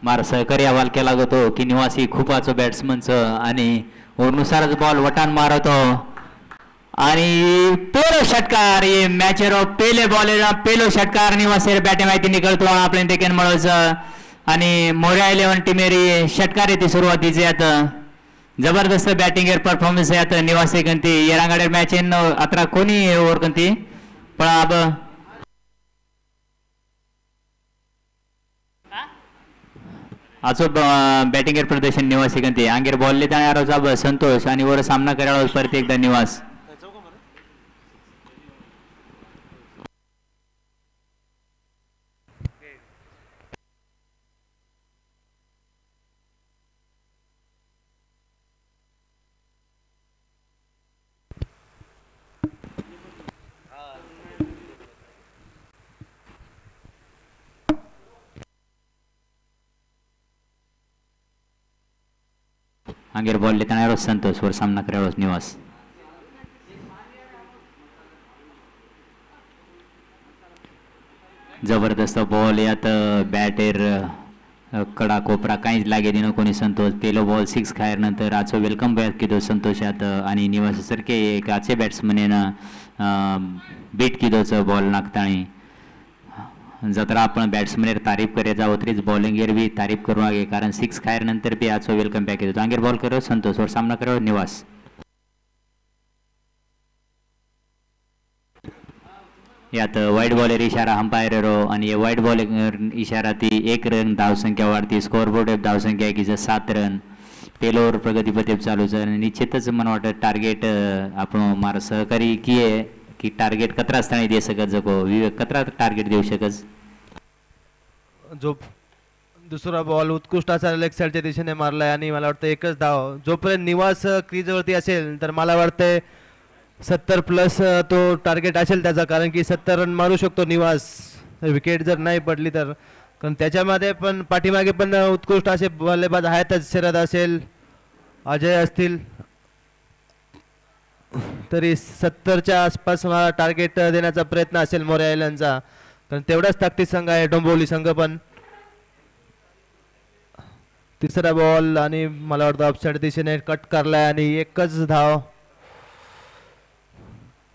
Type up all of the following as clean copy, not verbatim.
मार सहकारी अहवाल केला जातो की निवासी खूपाचं बॅट्समनचं आणि ओरनुसारच बॉल वटान मारतो आणि पेलो षटकार ये मॅचेरो पेले बॉल पेलो षटकार निवासी बॅटे माहिती निकळतो आपल्या देखील मिळवचं आणि मोर्या 11 टीमेरी षटकार येते सुरुवातीचे आता जबरदस्त बॅटिंग परफॉर्मन्स आहे आता निवासी गंती येरांगडे मॅच इन अत्रा कोणी ओव्हर गंती पण अब आजो बॅटिंग प्रदर्शन निवासी गंती आंगेर बॉल लेता यारो साब संतोष आणि वर सामना करायला परत एकदा निवास आंगेर बॉल लेता यारो संतोष वर सामना करायला निवास जबरदस्त बॉल यात बॅटर कडा कोपरा काहीच लागे दिनो कोणी संतोष पेलो बॉल 6 खायर नंतर आजो वेलकम बॅक किदो संतोष यात आणि निवासी सारखे एक आचे बॅट्समन बीट किदोच बॉल नाखताणी जत्रा आपण बॅट्समनेर तारीफ करे जावं तरीच बॉलिंगेर बी तारीफ करू आगे कारण 6 खायर नंतर बी आजो वेलकम बॅक किदो आंगेर बॉल करो संतोष वर सामना करो निवास यात वाईट बॉलर इशारा अंपायर आणि वाईट बॉलर इशारा ती 1 रन धावसंख्या वाढती स्कोअरबोर्ड धावसंख्या की 7 रन पेलोवर प्रगतीपथे चालू आहे निश्चितच मला वाटतं टार्गेट आपण मार सहकारी की टार्गेट कतरा स्थानी दे सकत जको विवेक कतरा टार्गेट देऊ शकत जो दुसरा बॉल उत्कृष्ट असा लेग साईडच्या दिशेने मारलाय आणि मला वाटतं एकच धाव जोपर्यंत निवास क्रीजवरती असेल तर मला वाटतंय 70 प्लस तो टार्गेट असेल त्याचा कारण की 70 रन मारू शकतो निवास विकेट जर नाही पडली तर कारण त्याच्यामध्ये पण पाठीमागे पण उत्कृष्ट असे बल्लेबाज आहेतच शरद असेल अजय असतील तरी 70च्या आसपास मला टार्गेट देण्याचा प्रयत्न असेल मोर्या आयलंडचा कारण तेवढाच ताकदीचा संघ आहे डोंबिवली संघ पण तिसरा बॉल आणि मला वाटतं ऑफसाईड दिशेने कट करलाय आणि एकच धाव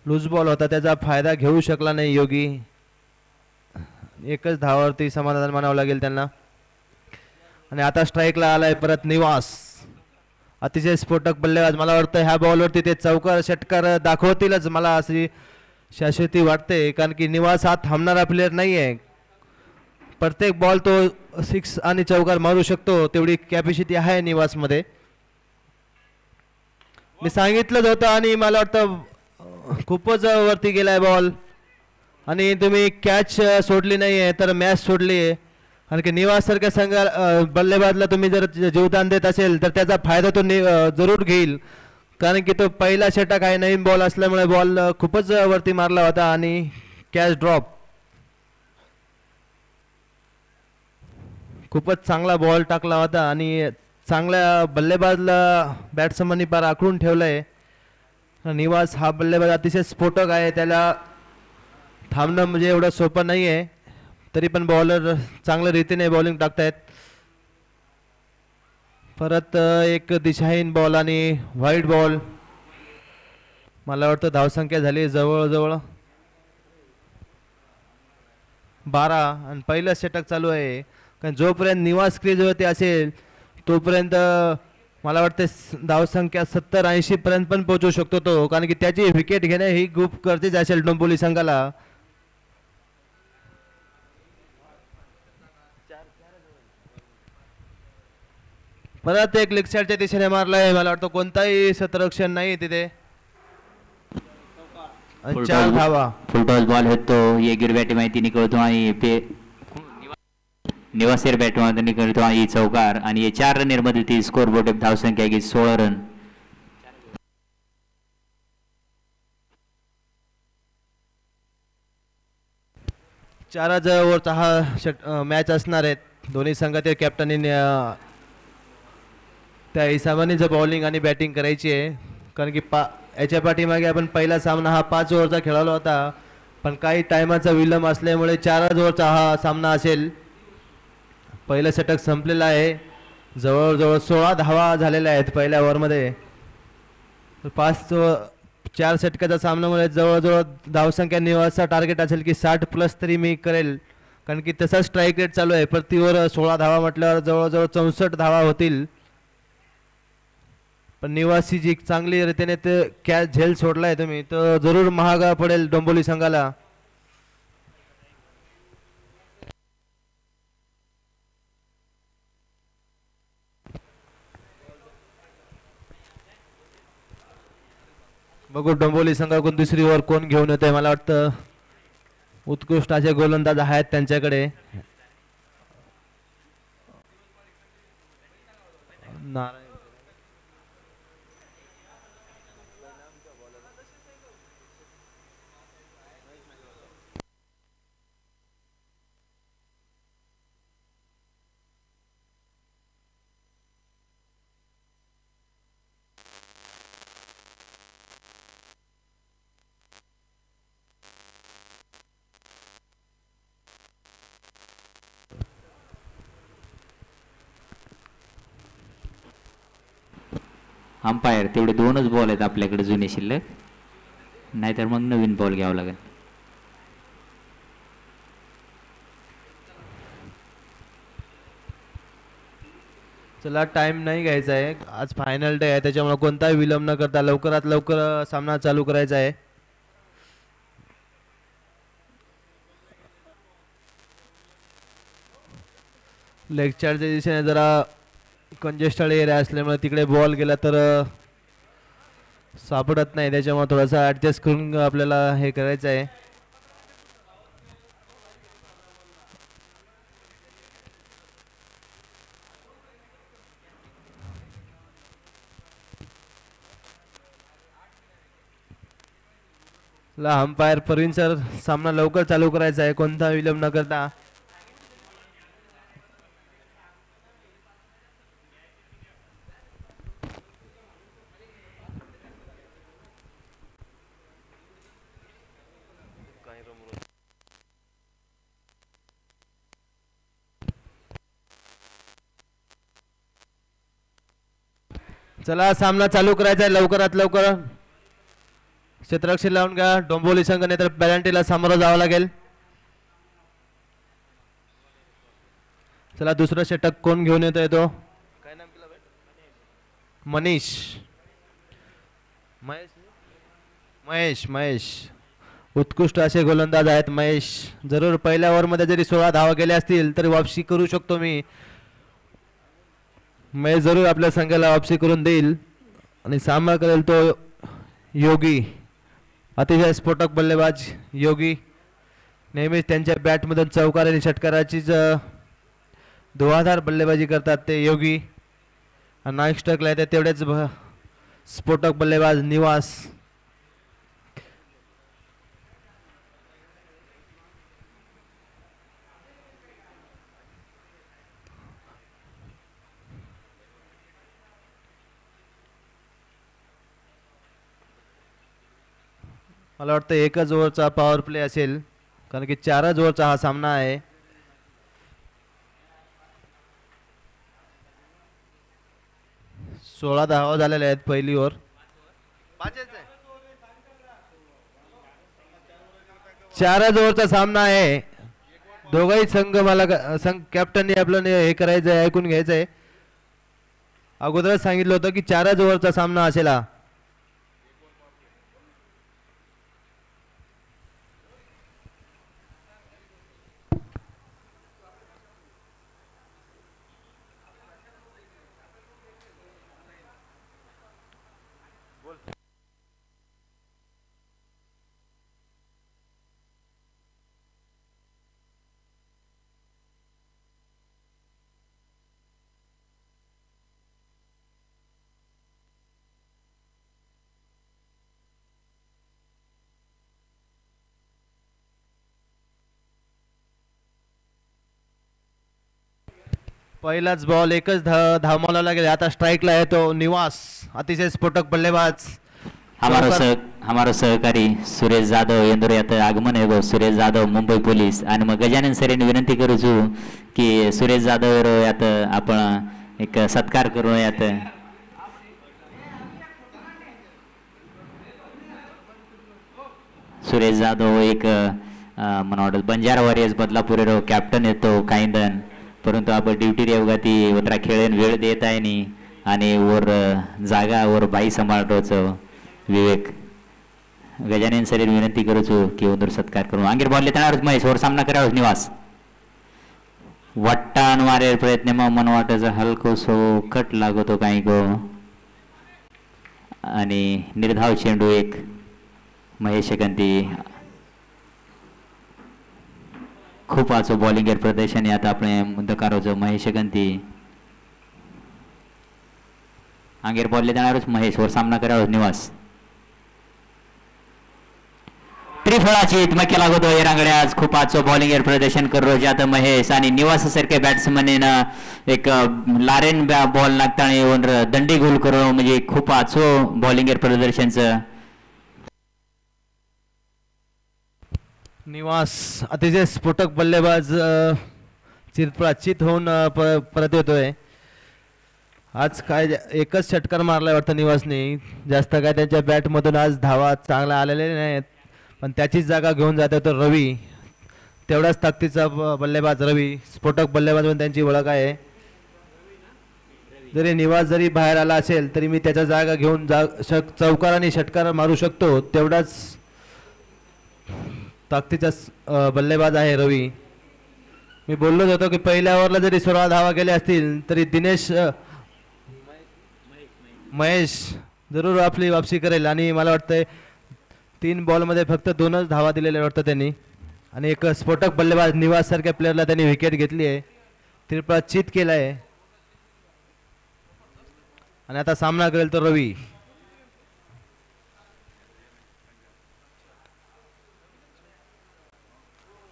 लूज बॉल होता त्याचा फायदा घेऊ शकला नाही योगी एकच धावावरती समाधान मानावं लागेल त्यांना आणि आता स्ट्राईकला आलाय परत निवास अतिशय स्फोटक बल्लेबाज मला वाटतं ह्या बॉलवरती ते चौकार षटकार दाखवतीलच मला अशी शाश्वती वाटते कारण की निवास हा थांबणारा प्लेअर नाही आहे प्रत्येक बॉल तो 6 आणि चौकार मारू शकतो तेवढी कॅपॅसिटी आहे निवासमध्ये मी सांगितलंच होतं आणि मला वाटतं खूपच वरती गेलाय बॉल आणि तुम्ही कॅच सोडली नाही आहे तर मॅच सोडली आहे कारण की निवास सारख्या संघ बल्लेबाजला तुम्ही जर जीवदान देत असेल तर त्याचा फायदा तो जरूर घेईल कारण की तो पहिला षटक आहे नवीन बॉल असल्यामुळे बॉल खूपच वरती मारला होता आणि कॅच ड्रॉप खूपच चांगला बॉल टाकला होता आणि चांगल्या बल्लेबाजला बॅट्समननी पार आखडून ठेवलंय निवास हा बल्लेबाज अतिशय स्फोटक आहे त्याला थांबणं म्हणजे एवढं सोपं नाही आहे तरी पण बॉलर चांगल्या रीतीने बॉलिंग टाकतायत परत एक दिशाहीन बॉल आणि व्हाईट बॉल मला वाटतं धावसंख्या झाली जवळजवळ 12 आणि पहिलं षटक चालू आहे कारण जोपर्यंत निवास क्रीजवरती असेल तोपर्यंत मला वाटतं धावसंख्या 70-80 पर्यंत पण पोहोचू शकतो तो कारण की त्याची विकेट घेणे ही खूप गरजेची असेल डोंबिवली संघाला परत एक लेग साईडच्या दिशेने मारलाय मला वाटतं कोणताही शतरक्षण नाही तिथे 4 धावा फुलटॉस बॉल होतो ये गिरबॅटी माहिती निकळतो आणि निवासेर बॅटमध्ये निकळतो आणि चौकार आणि ये 4 रन मध्ये ती स्कोर बोर्ड धावसंख्या की 16 रन चारच ओव्हरचा हा मॅच असणार आहेत दोन्ही संघातील कॅप्टननी त्या हिसाबाने जर बॉलिंग आणि बॅटिंग करायची आहे कारण की याच्या पाठीमागे आपण पहिला सामना हा 5 ओव्हरचा खेळाला होता पण काही टायमाचा विलंब असल्यामुळे 4 ओव्हरचा हा सामना असेल पहिलं षटक संपलेलं आहे. जवळजवळ 16 धावा झालेल्या आहेत पहिल्या ओव्हरमध्ये. 4 षटकाच्या सामन्यामुळे जवळजवळ धावसंख्या निवासचा टार्गेट असेल की 60 प्लस तरी मी करेल, कारण की तसा स्ट्राईक रेट चालू आहे. प्रति ओव्हर 16 धावा म्हटल्यावर जवळजवळ 64 धावा होतील. पण निवासी जी चांगली रीतीने ते कॅच झेल सोडलाय तुम्ही, तर जरूर महागा पडेल डोंबिवली संघाला. बघू डोंबिवली संघाकडून दुसरी ओव्हर कोण घेऊन येते. मला वाटतं उत्कृष्ट असे गोलंदाज आहेत त्यांच्याकडे. अंपायर तेवढे 2च बॉल आहेत आपल्याकडे जुने शिल्लक, नाहीतर मग नवीन बॉल घ्यावं लागेल. चला टाइम नाही घ्यायचा आहे, आज फायनल डे आहे त्याच्यामुळे कोणताही विलंब न करता लवकरात लवकर सामना चालू करायचा आहे. लेगच्या दिशेने जरा कंजेस्टेड एरिया असल्यामुळे तिकडे बॉल गेला तर सापडत नाही, त्याच्यामुळे थोडासा ऍडजस्ट करून आपल्याला हे करायचं आहे. अंपायर प्रवीण सर, सामना लवकर चालू करायचा आहे, कोणता विलंब न करता. चला सामना चालू करायचा आहे लवकरात लवकर. क्षेत्ररक्षण लावून घ्या डोंबिवली संघ, नाही तर पेनल्टीला सामोरं जावं लागेल. चला दुसरा षटक कोण घेऊन येतोय तो? काय नाम केलं? मनीष. महेश उत्कृष्ट असे गोलंदाज आहेत महेश. जरूर पहिल्या ओव्हरमध्ये जरी 16 धावा गेल्या असतील तरी वापसी करू शकतो मी. महेश जरूर आपल्या संघाला वापसी करून देईल आणि सामना करेल तो योगी. अतिशय स्फोटक बल्लेबाज योगी, नेहमीच त्यांच्या बॅटमधून चौकार आणि षटकाराचीच धुवाधार बल्लेबाजी करतात ते योगी. नाईक स्टकला येते तेवढेच स्फोटक बल्लेबाज निवास. मला वाटतं एकच ओव्हरचा पॉवर प्ले असेल, कारण की 4च ओव्हरचा हा सामना आहे. सोळा धावा झालेल्या आहेत पहिली ओव्हर. 4च ओव्हरचा सामना आहे. दोघाही संघ मला संघ कॅप्टनने आपलं हे करायचं आहे, ऐकून घ्यायचं आहे. अगोदरच सांगितलं होतं की 4च ओव्हरचा सामना असेल हा. पहिलाच बॉल, एकच धाव मारावा लागेल. आता स्ट्राईकला आहे तो निवास, अतिशय स्फोटक बल्लेबाज. हमारो सहकारी सुरेश जाधव इंदोर यात आगमन है सुरेश जाधव मुंबई पोलीस आणि मग गजानन सरेन विनंती करू छु की सुरेश जाधव यात आपण एक सत्कार करू यात सुरेश जाधव एक मला वाटत बंजारा वॉरियर्स बदलापूर कॅप्टन येतो काहींदन परंतु आपण ड्युटी रेवगा ती उतरा खेळेन वेळ देत आहे नी आणि वर जागा वर बाई सांभाळतोच विवेक गजानन सरीर विनंती करू छु की उंदूर सत्कार करू आंगीर बॉल लेताना महेश वर सामना करावं निवास वट्टान मारे प्रयत्न मग मन वाटायचं हलको सो कट लागतो काही गो आणि निर्धाव चेंडू एक महेश गंती खूप आचो बॉलिंग प्रदर्शन आता आपण मुद्दकारो महेश गंती आंगेर बॉल देणारच महेश वर सामना करावा निवास त्रिफळाची इतमक्या लागतो येरांगडे आज खूप आचो बॉलिंग प्रदर्शन करू जात महेश आणि निवास सारखे बॅट्समन एक लारेन बॉल लागताना दंडी गोल करू म्हणजे खूप आचो बॉलिंग प्रदर्शनचं निवास अतिशय स्फोटक बल्लेबाज चित होऊन परत येतोय आज काय एकच षटकार मारलाय वाटतं निवासने जास्त काय त्यांच्या बॅटमधून आज धावा चांगल्या आलेल्या नाहीत पण त्याचीच जागा घेऊन जातो तो रवी तेवढाच ताकदीचा बल्लेबाज रवी स्फोटक बल्लेबाज म्हणून त्यांची ओळख आहे जरी निवास जरी बाहेर आला असेल तरी मी त्याच्या जागा घेऊन चौकार आणि षटकार मारू शकतो तेवढाच ताकदीचा बल्लेबाज आहे रवी मी बोललोच होतो की पहिल्या ओव्हरला जरी 16 धावा गेल्या असतील तरी दिनेश महेश जरूर आपली वापसी करेल आणि मला वाटतंय 3 बॉलमध्ये फक्त 2च धावा दिलेल्या वाटतं त्यांनी आणि एक स्फोटक बल्लेबाज निवास सारख्या प्लेअरला त्यांनी विकेट घेतली आहे त्रिफळा चित केला आहे आणि आता सामना करेल तो रवी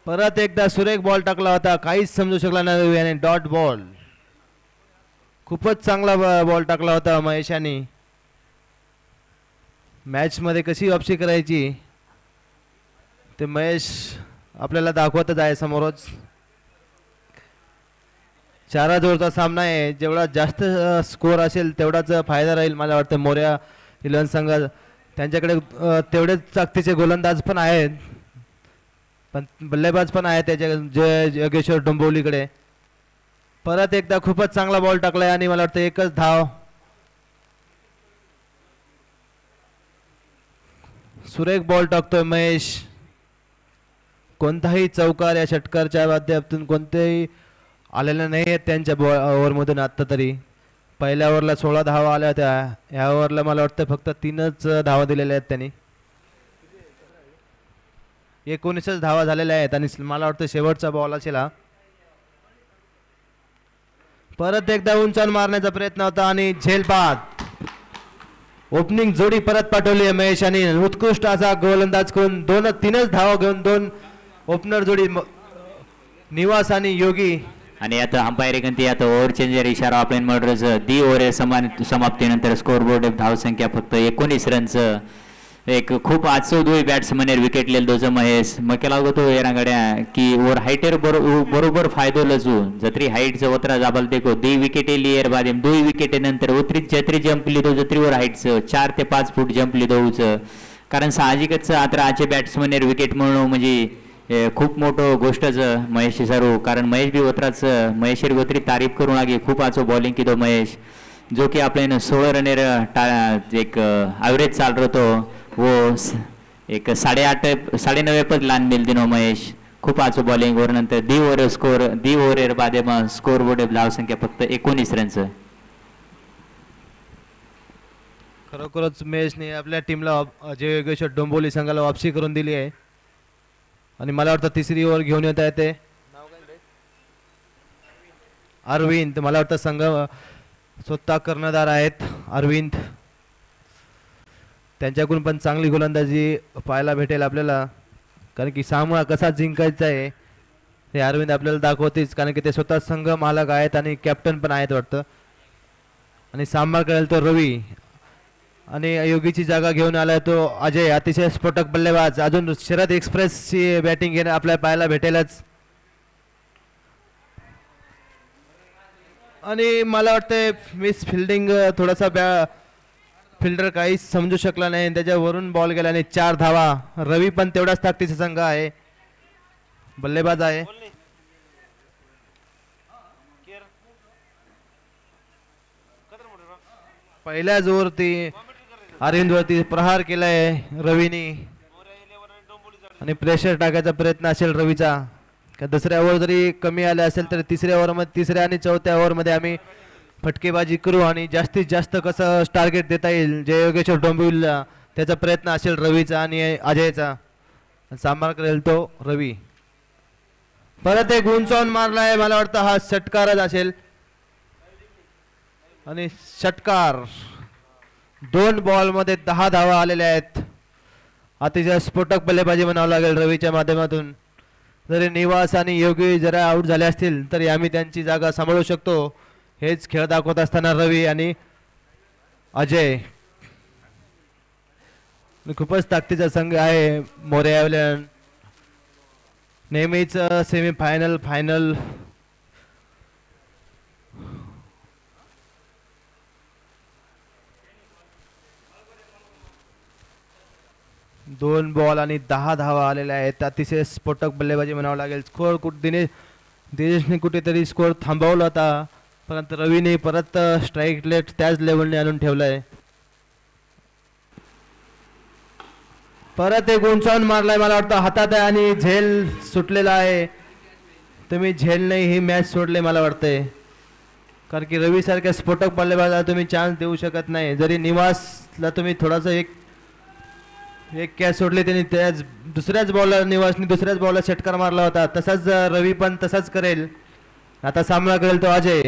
परत एकदा सुरेख बॉल टाकला होता काहीच समजू शकला नाही याने डॉट बॉल खूपच चांगला बॉल टाकला होता महेशाने मॅच मध्ये कशी वापसी करायची ते महेश आपल्याला दाखवतच आहे समोरच चारा जोरचा सामना आहे जेवढा जास्त स्कोअर असेल तेवढाच फायदा राहील मला वाटतं मोर्या इलेव्हन संघ त्यांच्याकडे तेवढेच ताकदीचे गोलंदाज पण आहेत पण बल्लेबाज पण आहे त्याच्या योगेश्वर डोंबिवलीकडे परत एकदा खूपच चांगला बॉल टाकलाय आणि मला वाटतं एकच धाव सुरेख बॉल टाकतोय महेश कोणताही चौकार या षटकारच्या माध्यमातून कोणतेही आलेले नाही आहेत त्यांच्या ओव्हरमधून आत्ता तरी पहिल्या ओव्हरला 16 धावा आल्या होत्या या ओव्हरला मला वाटतं फक्त 3च धावा दिलेल्या आहेत त्यांनी 19च धावा झालेल्या आहेत आणि मला वाटतं शेवटचा बॉल असेल हा परत एकदा उंचावून मारण्याचा प्रयत्न होता आणि झेलबाद ओपनिंग जोडी परत पाठवली आहे महेशाने उत्कृष्ट असा गोलंदाज करून 3च धावा घेऊन 2 ओपनर जोडी निवास आणि योगी आणि आता अंपायर गंती आता ओव्हर चेंजर इशारा आपण मर्डरच दी ओव्हर समाप्तीनंतर स्कोर बोर्ड धाव संख्या फक्त 19 रनचं एक खूप आजचो दुई बॅट्समन विकेट लेल दोज महेश मग केला होतो येरांगड्या की ओर हाईटर बरोबर फायदो लजू जत्री हाईटचं वत्रा जाबल देखो 2 विकेट लियर बाद 2 विकेट नंतर उतरीत जत्री जंप लिदो जत्रीवर हाईटचं 4 ते 5 फूट जंप लिदोच कारण साहजिकच आता आजचे बॅट्समन विकेट म्हणून म्हणजे खूप मोठं गोष्टच महेश सारू कारण महेश बी वत्राच महेशर वत्री तारीफ करून आगे खूप आचो बॉलिंग किदो महेश जो की आपल्यानं 16 रनेर एक ॲव्हरेज चाल रतो वो एक 8.5 9.5 पद लान मिल दिनो महेश खूप आचो बॉलिंग वर नंतर दी ओव्हर बादे मग स्कोर बोर्ड धाव संख्या फक्त 19 रनचं खरोखरच महेशने आपल्या टीमला अजय योगेश्वर डोंबिवली संघाला वापसी करून दिली आहे आणि मला वाटतं तिसरी ओव्हर घेऊन येत आहे ते अरविंद मला वाटतं संघ स्वतः कर्णधार आहेत अरविंद त्यांच्याकडून पण चांगली गोलंदाजी पाहायला भेटेल आपल्याला कारण की सामना कसा जिंकायचा आहे हे अरविंद आपल्याला दाखवतेच कारण की ते स्वतः संघ मालक आहेत आणि कॅप्टन पण आहेत वाटतं आणि सामना करेल तो रवी आणि योगीची जागा घेऊन आलाय तो अजय, अतिशय स्फोटक बल्लेबाज. अजून शरद एक्सप्रेसची बॅटिंग घेणं आपल्याला पाहायला भेटेलच. आणि मला वाटतंय मिस फिल्डिंग, थोडासा फिल्डर काहीच समजू शकला नाही, त्याच्यावरून बॉल गेला आणि 4 धावा. रवी पण तेवढाच ताकदीचा संघ आहे, बल्लेबाज आहे. पहिल्याच ओव्हरती अरविंदवरती प्रहार केलाय रवीनी आणि प्रेशर टाकायचा प्रयत्न असेल रवीचा. का दुसऱ्या ओव्हर जरी कमी आले असेल तर तिसऱ्या आणि चौथ्या ओव्हरमध्ये आम्ही फटकेबाजी करू आणि जास्तीत जास्त कसं टार्गेट देता येईल जय योगेश्वर डोंबिवलीला त्याचा प्रयत्न असेल रवीचा आणि अजयचा. सांभाळ करेल तो रवी. परत एक उंचावून मारलाय, मला वाटतं हा षटकारच असेल आणि षटकार. 2 बॉलमध्ये 10 धावा आलेल्या आहेत. अतिशय स्फोटक बल्लेबाजी म्हणावं लागेल रवीच्या माध्यमातून. जरी निवास आणि योगी जरा आउट झाले असतील तरी आम्ही त्यांची जागा सांभाळू शकतो. हेच खेळ दाखवत असताना रवी आणि अजय. खूपच ताकदीचा संघ आहे मोरया. नेहमीच सेमीफायनल, फायनल दोन बॉल आणि 10 धावा आलेल्या आहेत. अतिशय स्फोटक बल्लेबाजी म्हणावं लागेल. स्कोअर दिनेशने कुठेतरी स्कोअर थांबवला होता, परंतु रवीने परत स्ट्राईक रेट त्याच लेवलने आणून ठेवलाय. परत एक उंचावून मारलाय, मला वाटतं हातात आहे आणि झेल सुटलेला आहे. तुम्ही झेलने ही मॅच सोडले मला वाटतंय, कारण की रवी सारख्या स्फोटक बल्लेबाजाला तुम्ही चान्स देऊ शकत नाही. जरी निवासला तुम्ही थोडासा एक कॅच सोडले, त्यांनी त्याच दुसऱ्याच बॉलला षटकार मारला होता, तसाच रवी पण तसाच करेल. आता सामना करेल तो अजय.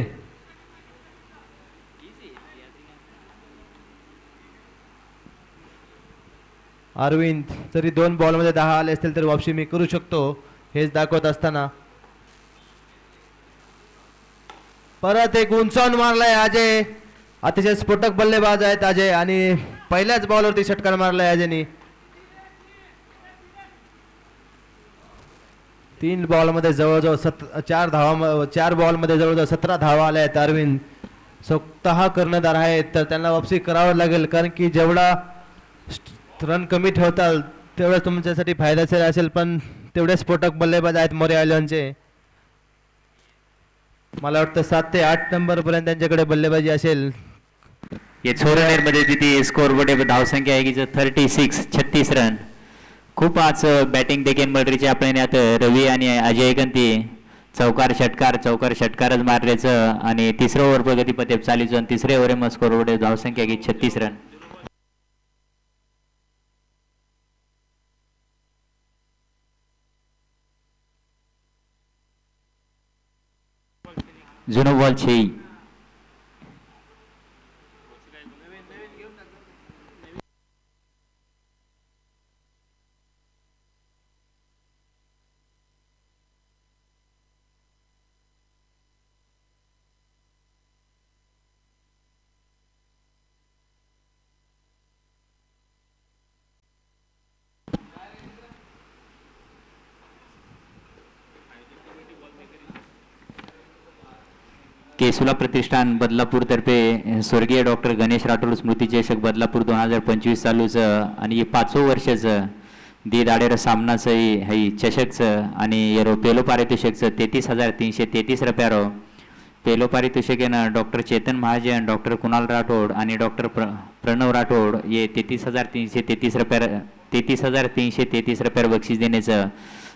अरविंद जरी 2 बॉलमध्ये 10 आले असतील तरी वापसी मी करू शकतो, हेच दाखवत असताना परत एक उंचावून मारलाय अजय. अतिशय स्फोटक बल्लेबाज आहेत अजय आणि पहिल्याच बॉलवरती षटकार मारलाय अजयनी. 3 बॉलमध्ये जवळजवळ 4 बॉलमध्ये जवळजवळ 17 धावा आल्या आहेत. अरविंद स्वतः कर्णधार आहेत तर त्यांना वापसी करावं लागेल, कारण की जेवढा रन कमी ठेवताल तेवढं तुमच्यासाठी फायद्याचे असेल. पण तेवढे स्फोटक बल्लेबाज आहेत मोरया आयलंडचे. मला वाटतं 7 ते 8 नंबर पर्यंत त्यांच्याकडे बल्लेबाजी असेल. ये मध्ये किती स्कोर बोर्ड धावसंख्या आहे की 36 रन. खूप आज बॅटिंग देखील मर्डरीचे आपण यात रवी आणि अजय गंती चौकार षटकारच मारल्याचं आणि तिसरं ओव्हर प्रगतीपथे चालीचं आणि तिसऱ्या ओव्हर स्कोर बोर्ड धावसंख्या की 36 रन. जुनो बॉल 6. केसुला प्रतिष्ठान बदलापूर तर्फे स्वर्गीय डॉक्टर गणेश राठोड स्मृती चषक बदलापूर 2025 चालूचं आणि 5वं वर्षाचं दाडेर सामनाचं ही चषकचं आणि येरो पेलो पारितोषिकचं 33,333 रुपयारो. पेलो पारितोषिकेनं डॉक्टर चेतन महाजन, डॉक्टर कुणाल राठोड आणि डॉक्टर प्रणव राठोड हे 33,333 रुपयावर बक्षीस देण्याचं.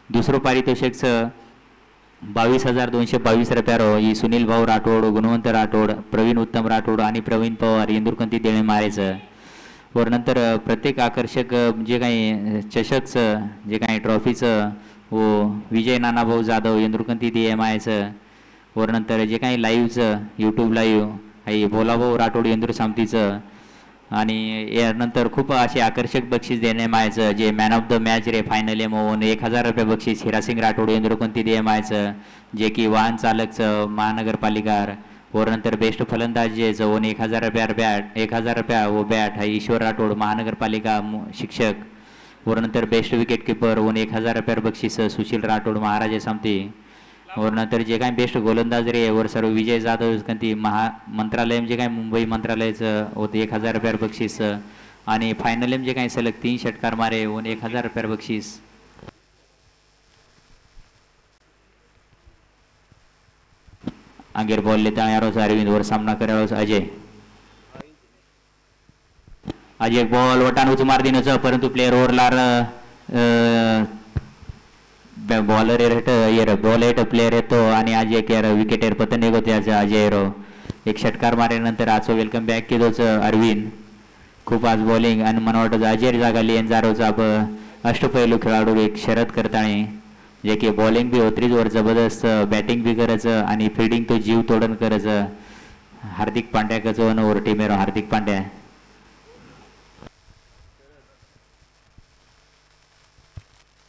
दुसरं पारितोषिकचं 22,222 रुपयारो ही सुनील भाऊ राठोड, गुणवंत राठोड, प्रवीण उत्तम राठोड आणि प्रवीण पवार इंदुरकंती देणे मारायचं. वर नंतर प्रत्येक आकर्षक जे काही चषकचं जे काही ट्रॉफीचं व विजय नानाभाऊ जाधव इंदुरकंती दे मायाचं. वर नंतर जे काही लाईव्हचं यूट्यूब लाईव्ह आहे भोलाभाऊ राठोड इंदूर सामतीचं आणि यानंतर खूप असे आकर्षक बक्षीस देणे मायचं जे मॅन ऑफ द मॅच रे फायनल एमोन 1,000 रुपये बक्षीस हिरासिंग राठोड इंद्रकोंती दे मायचं जे की वाहन चालकचं महानगरपालिका वर नंतर बेस्ट फलंदाज जे जवळ 1,000 रुपया व बॅट हा ईश्वर राठोड महानगरपालिका शिक्षक. वर नंतर बेस्ट विकेट किपर वन 1,000 रुपया बक्षीस सुशील राठोड महाराजे सामती. वर नंतर जे काही बेस्ट गोलंदाज रे वर सर्व विजय जाधव कंती मंत्रालय जे काही मुंबई मंत्रालयाचं होतं 1,000 रुपया बक्षीस. आणि फायनल जे काही सलग 3 षटकार मारे वन 1,000 रुपया बक्षीस. आगेर बॉल लेता यारोस अरविंद वर सामना करारोस अजय बॉल वटान उच मार दिनोच परंतु प्लेयर ओव्हरलार बॉलर येर बॉल येत प्लेयर येतो आणि अजय केर विकेट एर पतन एक होते अजय रो एक षटकार मारल्यानंतर आजो वेलकम बॅक केलोच अरविंद. खूप आज बॉलिंग आणि मला वाटतं अजय जागा लियन जारोच अब अष्टपैलू खेळाडू एक शरद करताना जे की बॉलिंग बी होत्रीच वर जबरदस्त बॅटिंग बी करायचं आणि फिल्डिंग तो जीव तोडून करायचं. हार्दिक पांड्याचं वर टीमेरो हार्दिक पांड्या.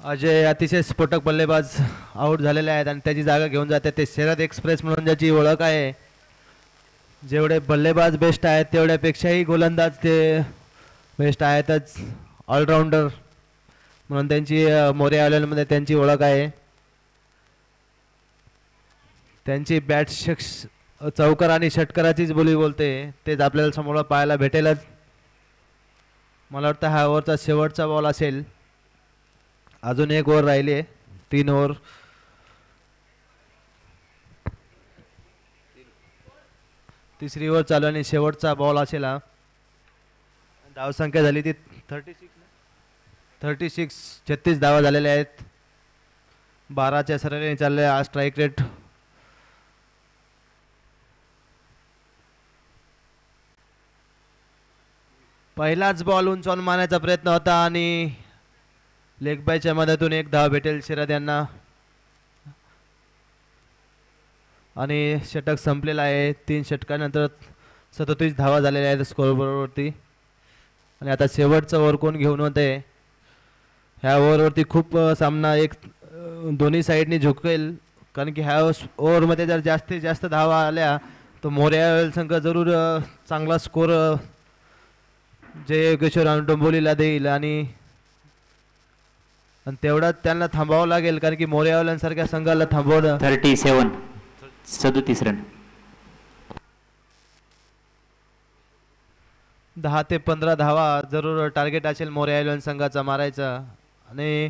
अजय अतिशय स्फोटक बल्लेबाज आउट झालेले आहेत आणि त्याची जागा घेऊन जाते ते शरद एक्सप्रेस म्हणून ज्याची ओळख आहे. जेवढे बल्लेबाज बेस्ट आहेत तेवढ्यापेक्षाही गोलंदाज ते बेस्ट आहेतच. ऑलराऊंडर म्हणून त्यांची मोरे आयलंडमध्ये त्यांची ओळख आहे. त्यांची बॅट चौकार आणि षटकाराचीच बोली बोलते तेच आपल्याला समोर पाहायला भेटेलच. मला वाटतं हा ओव्हरचा शेवटचा बॉल असेल. अजून एक ओव्हर राहिली आहे 3 ओव्हर. तिसरी ओव्हर चालू आणि शेवटचा बॉल असेल हा. धावसंख्या झाली ती 36 धावा झालेल्या आहेत. 12च्या सरासरीने चालले. आज स्ट्राईक रेट पहिलाच बॉल उंचावून मारण्याचा प्रयत्न होता आणि लेग बायच्या मदतीतून एक धाव भेटेल शरद यांना आणि षटक संपलेला आहे. 3 षटकानंतर 37 धावा झालेल्या आहेत स्कोअरबोर्डवरती. आणि आता शेवटचं ओव्हर कोण घेऊन होते. ह्या ओव्हरवरती खूप सामना एक दोन्ही साईडनी झुकेल कारण की ह्या ओव्हरमध्ये जर जास्तीत जास्त धावा आल्या तर मोर्या संघ जरूर चांगला स्कोर जय योगेश्वर डोंबिवलीला देईल आणि तेवढाच त्यांना थांबावं लागेल कारण की मोर्यावाल्यांसारख्या संघाला थांबवणं 37 रन 10 ते 15 धावा जरूर टार्गेट असेल मोरे आयलंड संघाचा मारायचा. आणि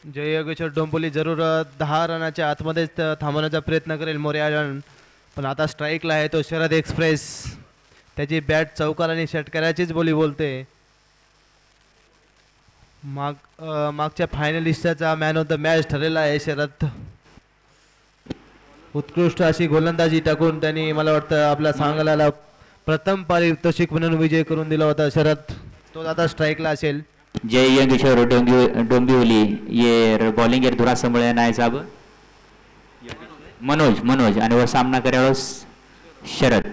जय योगेश्वर डोंबिवली जरूर 10 रनाच्या आतमध्येच थांबवण्याचा प्रयत्न करेल मोरे आयलंड. पण आता स्ट्राईकला आहे तो शरद एक्सप्रेस. त्याची बॅट चौकार आणि षटकाराचीच बोली बोलते. मागच्या फायनलिस्टचा मॅन ऑफ द मॅच ठरलेला आहे शरद. उत्कृष्ट अशी गोलंदाजी टाकून त्यांनी मला वाटतं आपल्या सांगलाला प्रथम पारितोषिक म्हणून विजय करून दिला होता शरद. तो आता स्ट्राईकला असेल. जय योगेश्वर डोंबिवली ये बॉलिंग एर धुरा संभळे नाही साहब मनोज आणि वर सामना करायला शरद.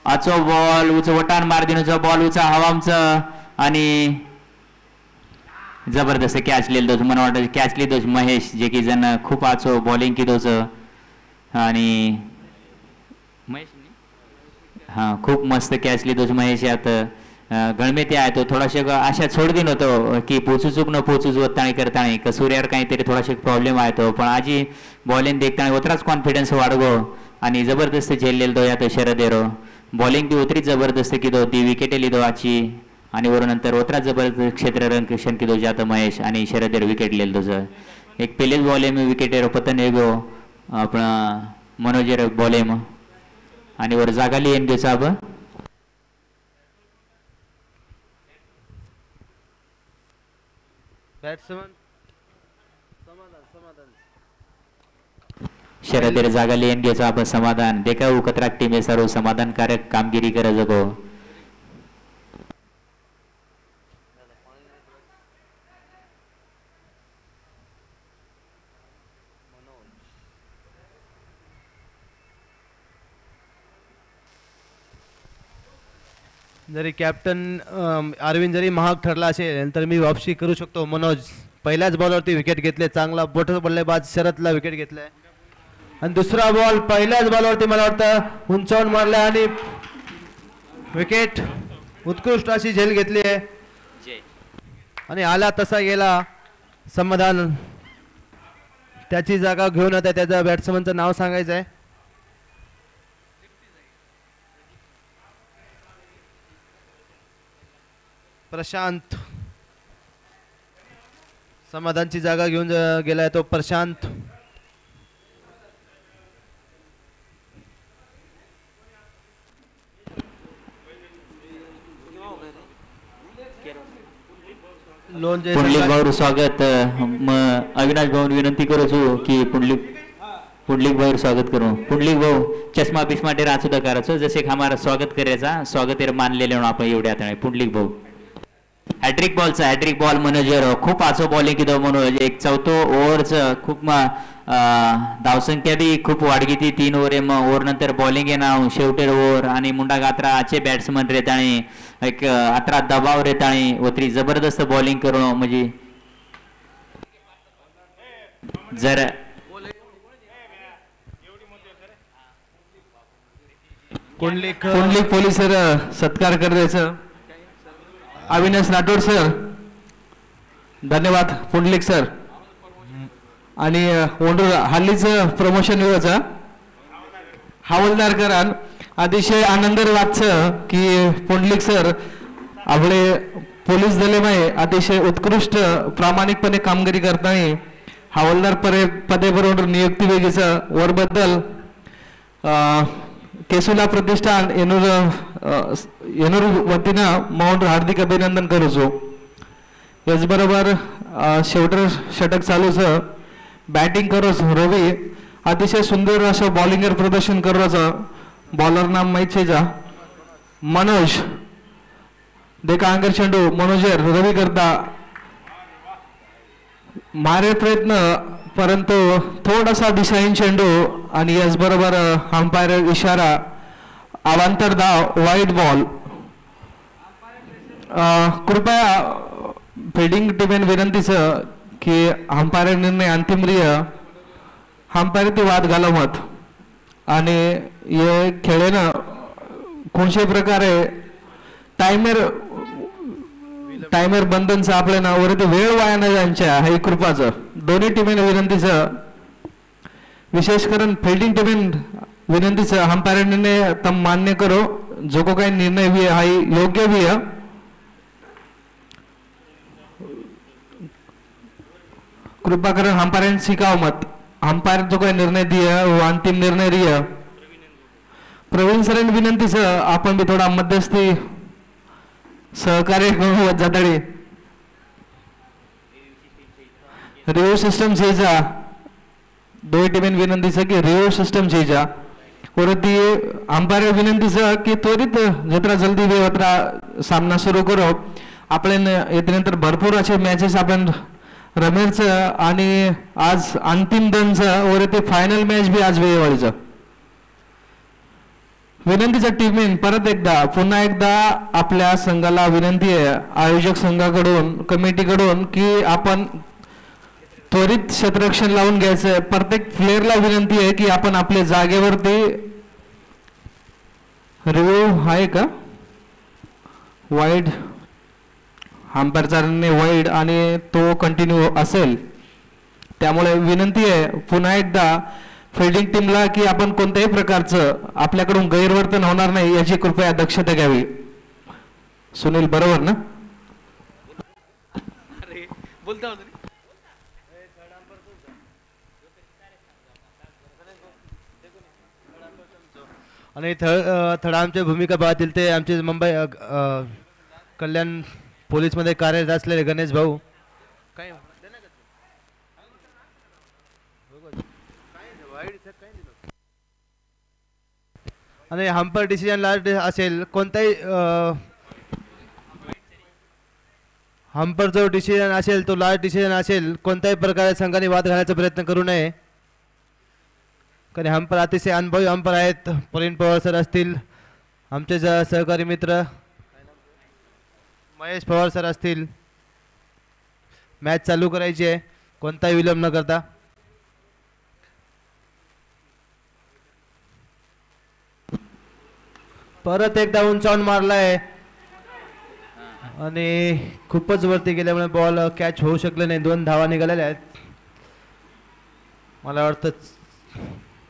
आजो बॉल उच वटान मार दिनोचा बॉल उचा हवामचं आणि जबरदस्त कॅच लिहिल मला वाटतं कॅच लिहितोच महेश जे की जण खूप आचो बॉलिंग किदोच आणि महेश हां खूप मस्त कॅच लिहितोच महेश. यात गणमेते आहे तो थोडाशा अशा सोड दिन होतो की पोचूचूक न पोचूच वत्ताणी करताना कसूर्यावर काहीतरी थोडाशा प्रॉब्लेम आहे तो पण आजी बॉलिंग देखताना उतराच कॉन्फिडन्स वाढगो आणि जबरदस्त झेललेलो तो यात शरद येरो. बॉलिंग ती उतरीच जबरदस्त किदो ती विकेट लिहिदो आजची आणि वरून नंतर उतराच जबरदस्त क्षेत्ररक्षण किदो जात महेश आणि शरद येरो विकेट लिहिल तुझं एक पहिलेच बॉलेम विकेट येरो पतन येगो आपला मनोज येरो बॉलेम आणि वर जागा लिहिन घेऊ साहेब. शरद जागा लिहिन घ्यायचं आपण समाधान देखा उकत्राक टीम सर्व समाधानकारक कामगिरी करत जातो. जरी कॅप्टन अरविंद जरी महाग ठरला असेल तर मी वापसी करू शकतो. मनोज पहिल्याच बॉलवरती विकेट घेतले. चांगला बोटर बल्लेबाज शरदला विकेट घेतलाय आणि दुसरा बॉल पहिल्याच बॉलवरती मला वाटतं उंचावून मारला आणि विकेट. उत्कृष्ट अशी झेल घेतली आहे आणि आला तसा गेला. समाधान त्याची जागा घेऊन आता त्याच्या बॅट्समनचं नाव सांगायचं आहे. प्रशांत. समाधानची जागा घेऊन गेलाय तो प्रशांत. पुंडलिक भाऊ स्वागत. अविनाश भाऊ विनंती करू छू की पुंडलिक भाऊ स्वागत करू. पुंडलिक भाऊ चष्मा बिस्मा टेरा सुद्धा करायचो जसे हमारा स्वागत करायचा. स्वागत मानलेले आपण एवढे आता. पुंडलिक भाऊ हॅट्रिक बॉलचा हॅट्रिक बॉल मनोजर खूप आचो बॉलिंग किती मनोज. एक चौथो ओव्हरचं खूप धावसंख्या बी खूप वाढगी ती 3 ओव्हर ओव्हर नंतर बॉलिंग येणार शेवटेर ओव्हर आणि मुंडा गात्रा आचे बॅट्समन रेताणी एक अत्रा दबाव रेताणी ओतरी जबरदस्त बॉलिंग करून म्हणजे जर पुंडलिक पोलीस सर सत्कार करायचं. अविनाश राठोड सर धन्यवाद. पुंडलिक सर आणि हल्लीच प्रमोशन वेळचा हवालदारकरान अतिशय आनंद वाटचं की पुंडलिक सर आपले पोलीस दलेमाय अतिशय उत्कृष्ट प्रामाणिकपणे कामगिरी करताना हवालदार पदेबरोबर नियुक्ती वेगळीचं वरबद्दल केसुला प्रतिष्ठान येनूर वतीनं माउंट हार्दिक अभिनंदन करूचो. याचबरोबर शेवटर षटक चालूच बॅटिंग करोच रवी अतिशय सुंदर असं बॉलिंगर प्रदर्शन करोच. बॉलर नाम माहित छे जा मनोज देखा अंगर चेंडू मनोजर रवी करता मारे प्रयत्न परंतु थोडासा दिशाहीन चेंडू आणि याचबरोबर अंपायर इशारा अवांतर धाव वाईट बॉल. कृपया फिल्डिंग टीमेन विनंतीचं की अंपायर निर्णय अंतिम रिय अंपायर ती वाद घालवत आणि हे खेळेनं कोणत्याही प्रकारे टायमर बंधनचं आपल्याला वरती वेळ वाया न जायच्या हे कृपाचं दोन्ही टीमेन विनंतीचं विशेष करून फिल्डिंग टीमेन विनंतीचं अंपायर निर्णय तम मान्य करो जो को काही निर्णय भी हा योग्य भी है. कृपा करून अंपायर शिकाव मत अंपायर जो काही निर्णय दिया वो अंतिम निर्णय रिय. प्रवीण सरांनी विनंतीचं आपण भी थोडा मध्यस्थी सहकार्य करू जाताडी. रिव्ह्यू सिस्टम छेजा दोन्ही टीमेन विनंतीचं की रिव्ह्यू सिस्टम छेजा वरती अंपायर विनंतीचं की त्वरित जत्रा जल्दी वेळात सामना सुरू करो. आपण यानंतर भरपूर असे मॅचेस आपण रमेरचं आणि आज अंतिम दनचं वरती फायनल मॅच बी आज वेळेवाळीचं. विनंतीच्या टीमेन परत एकदा पुन्हा एकदा आपल्या संघाला विनंती आहे आयोजक संघाकडून कमिटीकडून की आपण त्वरित क्षेत्ररक्षण लावून घ्यायचं. प्रत्येक प्लेअरला विनंती आहे की आपण आपल्या जागेवरती रिव्ह्यू आहे का वाईड अंपायरचा निर्णय वाईड आणि तो कंटिन्यू असेल त्यामुळे विनंती आहे पुन्हा एकदा फिल्डिंग टीमला की आपण कोणत्याही प्रकारचं आपल्याकडून गैरवर्तन होणार नाही याची कृपया दक्षता घ्यावी. सुनील बरोबर ना. आणि थोडा आमच्या भूमिका पाहतील ते आमचे मुंबई कल्याण पोलीसमध्ये कार्यरत असलेले गणेश भाऊ. काय आणि हंपर डिसिजन लास्ट असेल कोणताही हंपर जो डिसिजन असेल तो लास्ट डिसिजन असेल कोणत्याही प्रकारे संघाने वाद घालण्याचा प्रयत्न करू नये. कारण हंपर अतिशय अनुभवी हंपर आहेत. प्रवीण पवार सर असतील आमचे सहकारी मित्र महेश पवार सर असतील. मॅच चालू करायची आहे कोणताही विलंब न करता. परत एकदा उंचावून मारलाय आणि खूपच वरती गेल्यामुळे बॉल कॅच होऊ शकले नाही. 2 धावा निघालेल्या आहेत मला वाटतं.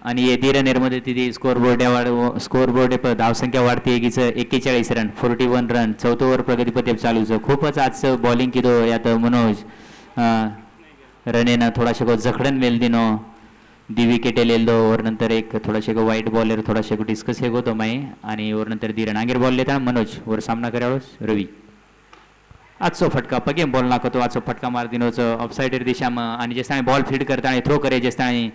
आणि ये मध्ये तिथे स्कोरबोर्ड धावसंख्या वाढते 41 रन 41 रन. 4थं ओव्हर प्रगतीपथ चालूचं खूपच आजचं बॉलिंग किदो यात मनोज रनेनं थोडाशा जखडन मेल दिनो दी विकेट येलेलो. ओव्हर नंतर एक थोडाशा वाईट बॉलर थोडाशा डिस्कस हे होतो माई. आणि ओव्हर नंतर धीरण आगीर बॉल लेता मनोज वर सामना करावं रवी. आजचो फटका पगेम बॉल नाकतो. आजचो फटका मार दिनोचं ऑफसाईडर दिशाમાં आणि जेस्ताणी बॉल फीड करता आणि थ्रो करे जेस्ताणी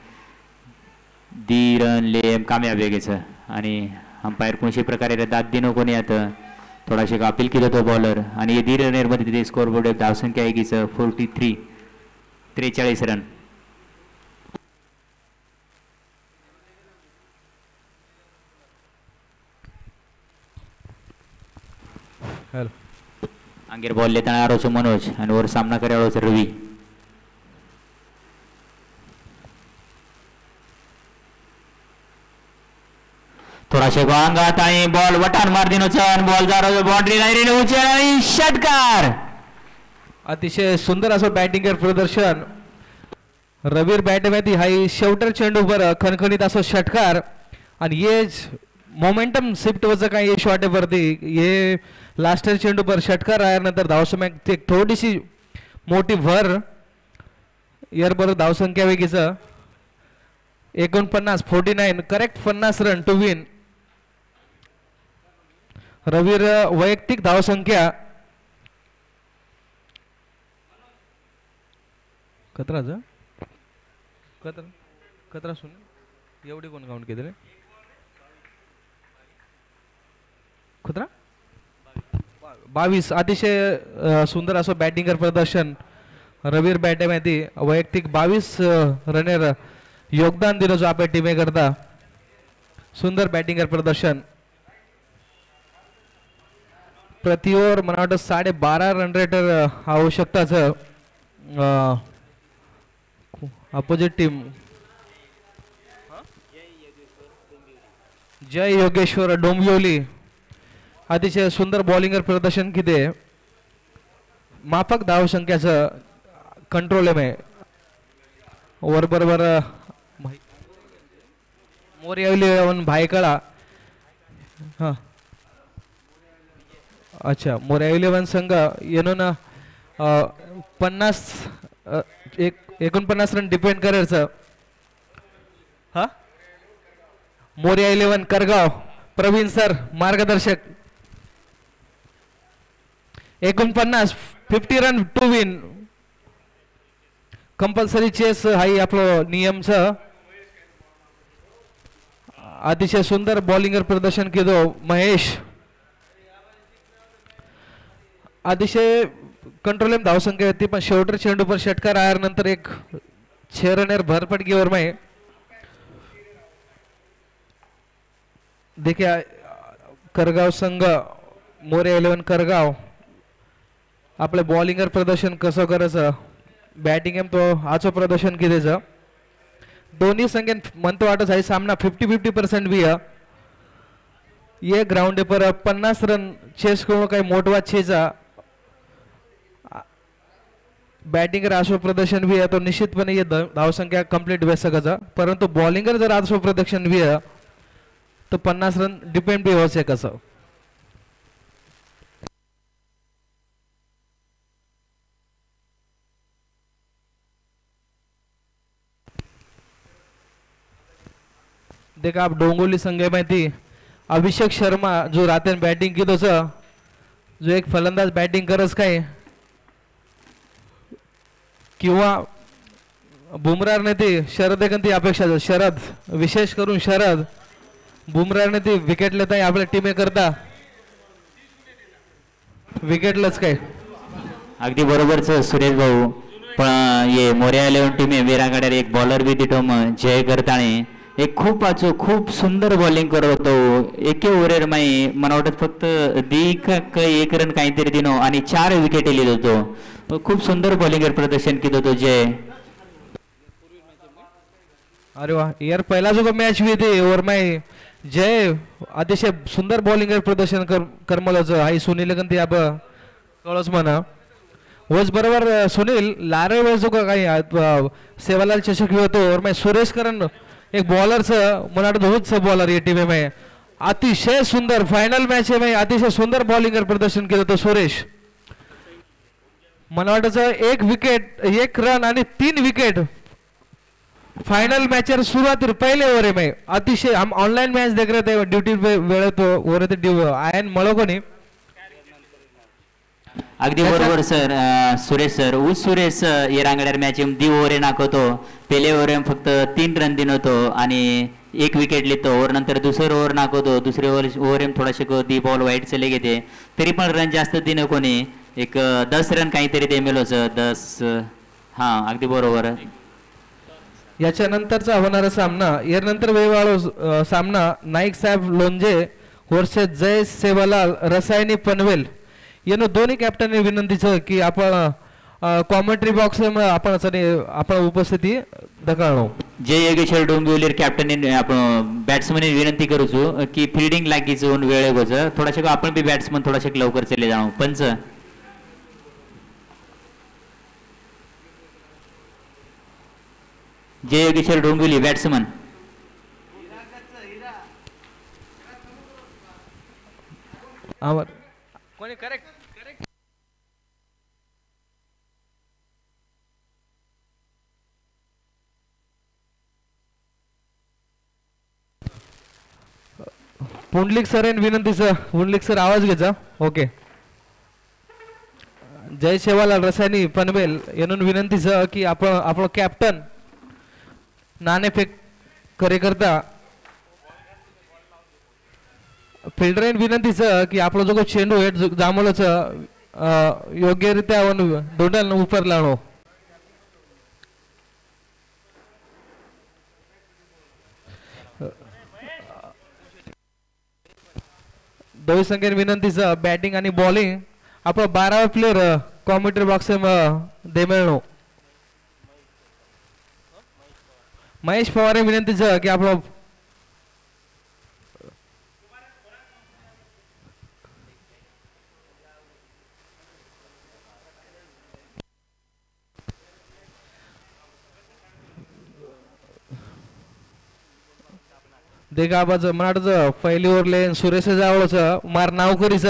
धीरण लेम कामयाब वेगेचं. आणि अंपायर कोणशी प्रकारे दाद दिनो कोणी आता थोडाशा अपील केलं तो बॉलर. आणि धीरण मध्ये तिथे स्कोरबोर्ड धावसंख्या एकीच 43 रन. आंगेर बॉल लेताना आरोचो मनोज आणि वर सामना करायचं रवी. थोडाशा अंगात आणि बॉल वटान मार दिनोचा आणि बॉल जारो बाउंड्री लाईन उचल आणि षटकार. अतिशय सुंदर असं बॅटिंग प्रदर्शन रवीर बॅटमध्ये हाई शेवटर चेंडूवर खणखणीत असो षटकार. आणि ये मोमेंटम शिफ्ट वरचं काय शॉट वरती ये लास्टर चेंडू पर षटकार आल्यानंतर धावसंख्या ते थोडीशी मोठी भर बरोबर धावसंख्या वेगळीच 49 correct 50 run to win. Ravir वैयक्तिक धावसंख्या कतरा सुन एवढी कोण काउंट केले खतरा 22. अतिशय सुंदर असं बॅटिंग प्रदर्शन रवीर बॅटेमध्ये वैयक्तिक 22 रनेर योगदान दिलं जो आपल्या टीमे करता. सुंदर बॅटिंग प्रदर्शन. प्रति ओव्हर मला वाटतं 12.5 रन रेटर आवश्यकताच अपोजिट टीम. जय योगेश्वर डोंबिवली अतिशय सुंदर बॉलिंगर प्रदर्शन किती माफक धावसंख्याचं कंट्रोल आहे. वर बरोबर मोर्या भायकळा. हां अच्छा मोर्या 11 संघ येणून 49 रन डिपेंड करायचं. हा मोर्या 11 करगाव प्रवीण सर मार्गदर्शक 50 run to win. Compulsory chase हाई आपलं नियमचं. अतिशय सुंदर बॉलिंगर प्रदर्शन केलं महेश. अतिशय कंट्रोल धावसंख्या होती पण शेवटर चेंडू पर षटकार आल्यानंतर एक 6 रनेर भरपटकीवर मै देखिए करगाव संघ मोरे 11 करगाव आपलं बॉलिंगर प्रदर्शन कसं करायचं बॅटिंग तो आजचं प्रदर्शन केलेचं. दोन्ही संघात म्हणतो वाटत आहे सामना 50-50% भी ये ग्राउंड पर 50 रन चेस करून काही मोठवा छेचा बॅटिंगर आशो प्रदर्शन भी है तो निश्चितपणे ये धावसंख्या कंप्लीट व्हायला सकायचा. परंतु बॉलिंगर जर आशो प्रदर्शन भी है तो 50 रन डिपेंड भी हो सकायचं. देखा आप डोंगोली संघ माहिती अभिषेक शर्मा जो रात्री बॅटिंग की जो एक फलंदाज बॅटिंग करस काय किंवा बुमराहने ती शरद ती अपेक्षा शरद विशेष करून शरद बुमराहने ती विकेट लेता आपल्या टीमे करता विकेटलंच काय. अगदी बरोबरच सुरेश भाऊ. पण ये मोर्या 11 टीम विरांगड्यार एक बॉलर बी दिठो जय करताने एक खूप अचूक खूप सुंदर बॉलिंग करत होतो एके ओव्हर माई मला वाटत फक्त एक रन काहीतरी दिनो आणि 4 विकेट लिहित होतो खूप सुंदर बॉलिंग प्रदर्शन केलं होतं जय अरे वा यार पहिला जो मॅच भी थे और मैं जय अतिशय सुंदर बॉलिंग प्रदर्शन करमलं आई सुनील गंती अब कळच म्हणा वच बरोबर सुनील लारे वेळेस जो काही सेवालाल चषक होतो और मैं सुरेश करण एक बॉलर मला वाटतं बहुत सा बॉलर ये टीम में अतिशय सुंदर फाइनल मैच है मैं अतिशय सुंदर बॉलिंग प्रदर्शन केलं होतं सुरेश मला वाटतं 1 विकेट 1 रन आणि 3 विकेट फाइनल मैच सुरुवात पहले ओवर में अतिशय हम ऑनलाइन मैच देख रहे थे ड्यूटी पे वेळ तो ओवर ते आयन मळो कोणी अगदी बरोबर सर सुरेश सर ऊस सुरेश ये रांगड्यार मॅच दी ओव्हर नाखवतो पहिले ओव्हर फक्त 3 रन दिनवतो आणि 1 विकेट लिहितो ओव्हर नंतर दुसरं ओव्हर नाखवतो दुसरे ओव्हर थोडाशे दी बॉल वाईट चले घेते तरी पण रन जास्त दिन कोणी एक 10 रन काहीतरी ते मिळवच 10 हा अगदी बरोबर याच्या नंतरचा होणारा सामना यानंतर वेळवाळू सामना नाईक साहेब लोंजे वर्सेस जय सेवालाल रसायनी पनवेल यानो दोन्ही कॅप्टनने विनंतीचं की आपण कॉमेंट्री बॉक्स आपण उपस्थिती दखाणो जय योगेश्वर डोंबिवलीर कॅप्टन आपण बॅट्समन विनंती करूचो की फिल्डिंग लागीच वेळ गोज थोडाशा आपण बी बॅट्समन थोडाशा लवकर चले जाऊ पंच जय योगेश्वर डोंबिवली बॅट्समन कोणी करेक्ट पुंडलिक सर विनंती सर पुंडलिक सर आवाज घ्यायचा ओके जय सेवालाल रसायनी पनवेल यांनी विनंती सर की आपण कॅप्टन नाणेफेक करता फिल्डर विनंतीचं की आपला जो चेंडू आहे जांभळच योग्यरित्या डोंडल उपर लावणं दोन्ही संख्येने विनंतीचं बॅटिंग आणि बॉलिंग आपण 12 प्लेयर कॉमेंट्री बॉक्स दे मिळणं महेश पवार विनंतीचं की आपलं देखा आबाज मनाटचं पहिली ओव्हर लेन सुरेश जावळच मार नाव करीच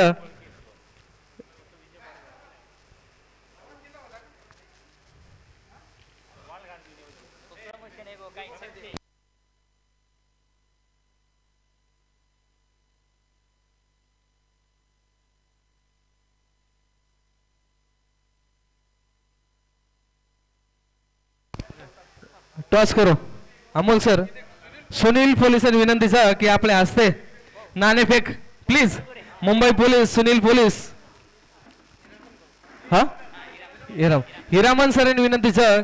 टॉस करो अमोल सर सुनील पोलिसांनी विनंतीचा की आपल्या हस्ते नाणेफेक please Mumbai police Sunil police हा हिरामन सरांनी विनंतीचं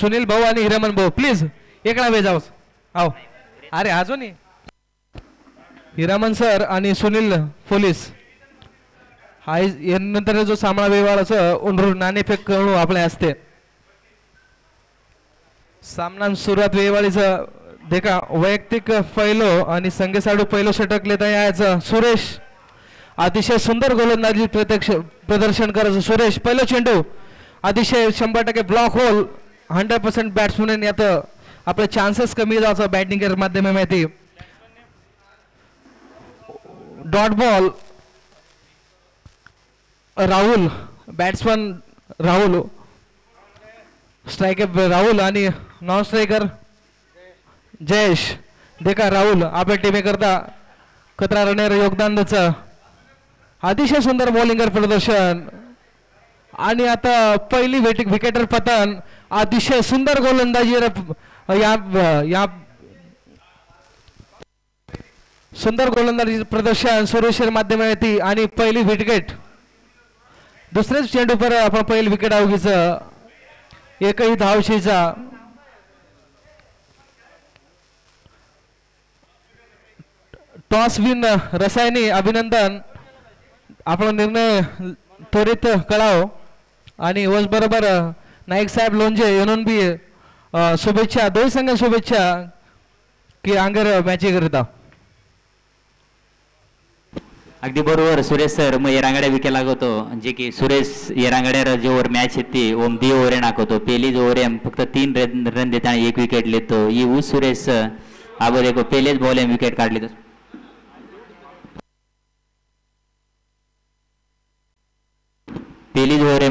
सुनील भाऊ आणि हिरामन भाऊ प्लीज एकला वे जाओ आओ अरे अजून हिरामन सर आणि सुनील पोलीस हा यानंतर जो सामना व्यवहाराचं उंडरून नाणेफेक करून आपल्या हस्ते सामना सुरुवात वेवाळीचं देखा वैयक्तिक पैलो आणि संघसाडू पैलो षटक लेता यायचं सुरेश अतिशय सुंदर गोलंदाजी प्रदर्शन करायचं सुरेश पहिलं चेंडू अतिशय 100% ब्लॉक होल 100% बॅट्समॅन यात आपले चान्सेस कमी जायचं बॅटिंग माध्यम माहिती dot ball Rahul batsman Rahul striker Rahul आणि नॉन स्ट्रायकर जयेश देखा राहुल आपल्या टीमे करता कतरा रनेर योगदान द्यायचं अतिशय सुंदर बॉलिंग प्रदर्शन आणि आता पहिली विकेटर पतन अतिशय सुंदर गोलंदाजी या सुंदर गोलंदाजी प्रदर्शन सुरेश माध्यमाती आणि पहिली विकेट दुसरेच चेंडू पर आपण पहिली विकेट आवगीच एकही धावशीचा टॉस विन रसायनी अभिनंदन. आपला निर्णय त्वरित कळाव आणि बरोबर नाईक साहेब लोणजे येऊन बी शुभेच्छा दोन संघ शुभेच्छा की आंगर मॅची करता. अगदी बरोबर सुरेश सर मग येरांगड्या विके लागतो जे की सुरेश येरांगड्यार जे ओवर मॅच येते ओम दी ओव्हर नाकवतो पहिलीच ओव्हर फक्त 3 रन देता आणि 1 विकेट लेतो ही ऊस सुरेश आबो देखो पहिलेच बॉल विकेट काढली तर पहिलीच ओव्हर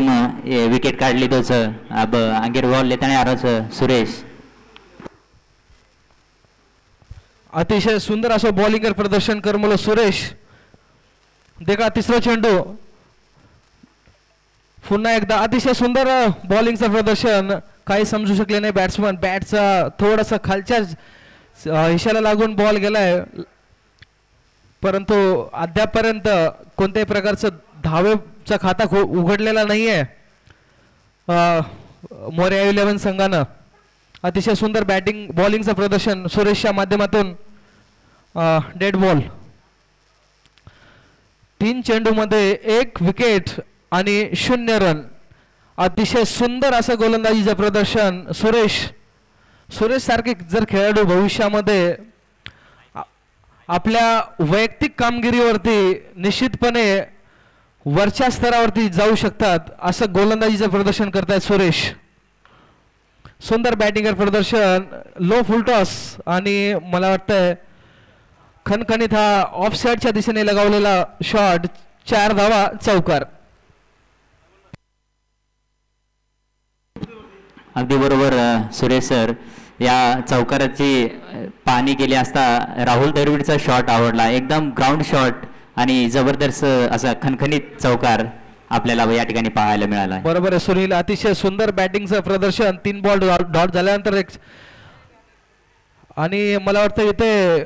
विकेट काढली तोच अब अंगेर बॉल लेताना आरोच सुरेश. अतिशय सुंदर असं बॉलिंग प्रदर्शन करमलं सुरेश. देखा तिसरा चेंडू पुन्हा एकदा अतिशय सुंदर बॉलिंगचं प्रदर्शन. काही समजू शकले नाही बॅट्समन. बॅटचा थोडासा खालच्या हिशाला लागून बॉल गेलाय परंतु अद्यापर्यंत कोणत्याही प्रकारचं धावेचा खाता उघडलेला नाहीये मोरया 11 संघानं. अतिशय सुंदर बॅटिंग बॉलिंगचं प्रदर्शन सुरेशच्या माध्यमातून. डेड बॉल 3 चेंडूमध्ये 1 विकेट आणि 0 रन. अतिशय सुंदर असं गोलंदाजीचं प्रदर्शन सुरेश. सुरेश सारखे जर खेळाडू भविष्यामध्ये आपल्या वैयक्तिक कामगिरीवरती निश्चितपणे वरच्या स्तरावरती जाऊ शकतात असं गोलंदाजीचं प्रदर्शन करतायत सुरेश. सुंदर बॅटिंग प्रदर्शन. लो फुलटॉस आणि मला वाटतंय खणखणीत हा ऑफ साईडच्या दिशेने लगावलेला शॉट. 4 धावा चौकार. अगदी बरोबर सुरेश सर. या चौकाराची पाहणी केली असता राहुल द्रविडचा शॉट आवडला एकदम ग्राउंड शॉट आणि जबरदस्त असा खणखणीत चौकार आपल्याला या ठिकाणी पाहायला मिळाला. बरोबर आहे सुनील. अतिशय सुंदर बॅटिंगचं प्रदर्शन. 3 बॉल डॉट झाल्यानंतर एक आणि मला वाटतं इथे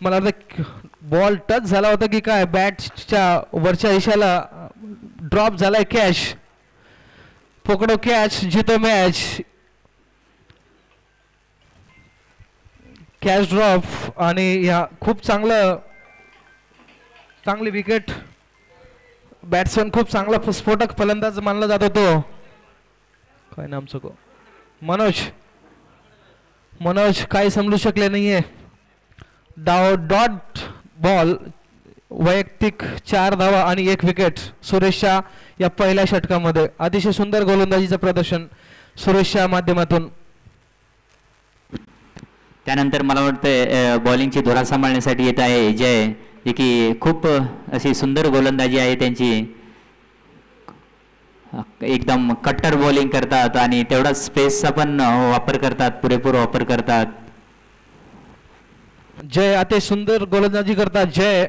मला वाटतं बॉल टच झाला होता की काय बॅटच्या वरच्या दिशेला ड्रॉप झालाय. कॅच पकडो कॅच जितो मॅच. कॅच ड्रॉप आणि या खूप चांगली विकेट. बॅट्समन खूप चांगला स्फोटक फलंदाज मानला जातो तो. काय नाम चुको मनोज काही समजू शकले नाहीये. डॉट बॉल वैयक्तिक 4 धावा आणि 1 विकेट सुरेशच्या या पहिल्या षटकामध्ये. अतिशय सुंदर गोलंदाजीचं प्रदर्शन सुरेशच्या माध्यमातून. त्यानंतर मला वाटतं बॉलिंगची धोरा सांभाळण्यासाठी येत आहे जय जे की खूप अशी सुंदर गोलंदाजी आहे त्यांची. एकदम कट्टर बॉलिंग करतात आणि तेवढाच स्पेसचा पण वापर करतात पुरेपूर वापर करतात. जय अति सुंदर गोलंदाजी करतात. जय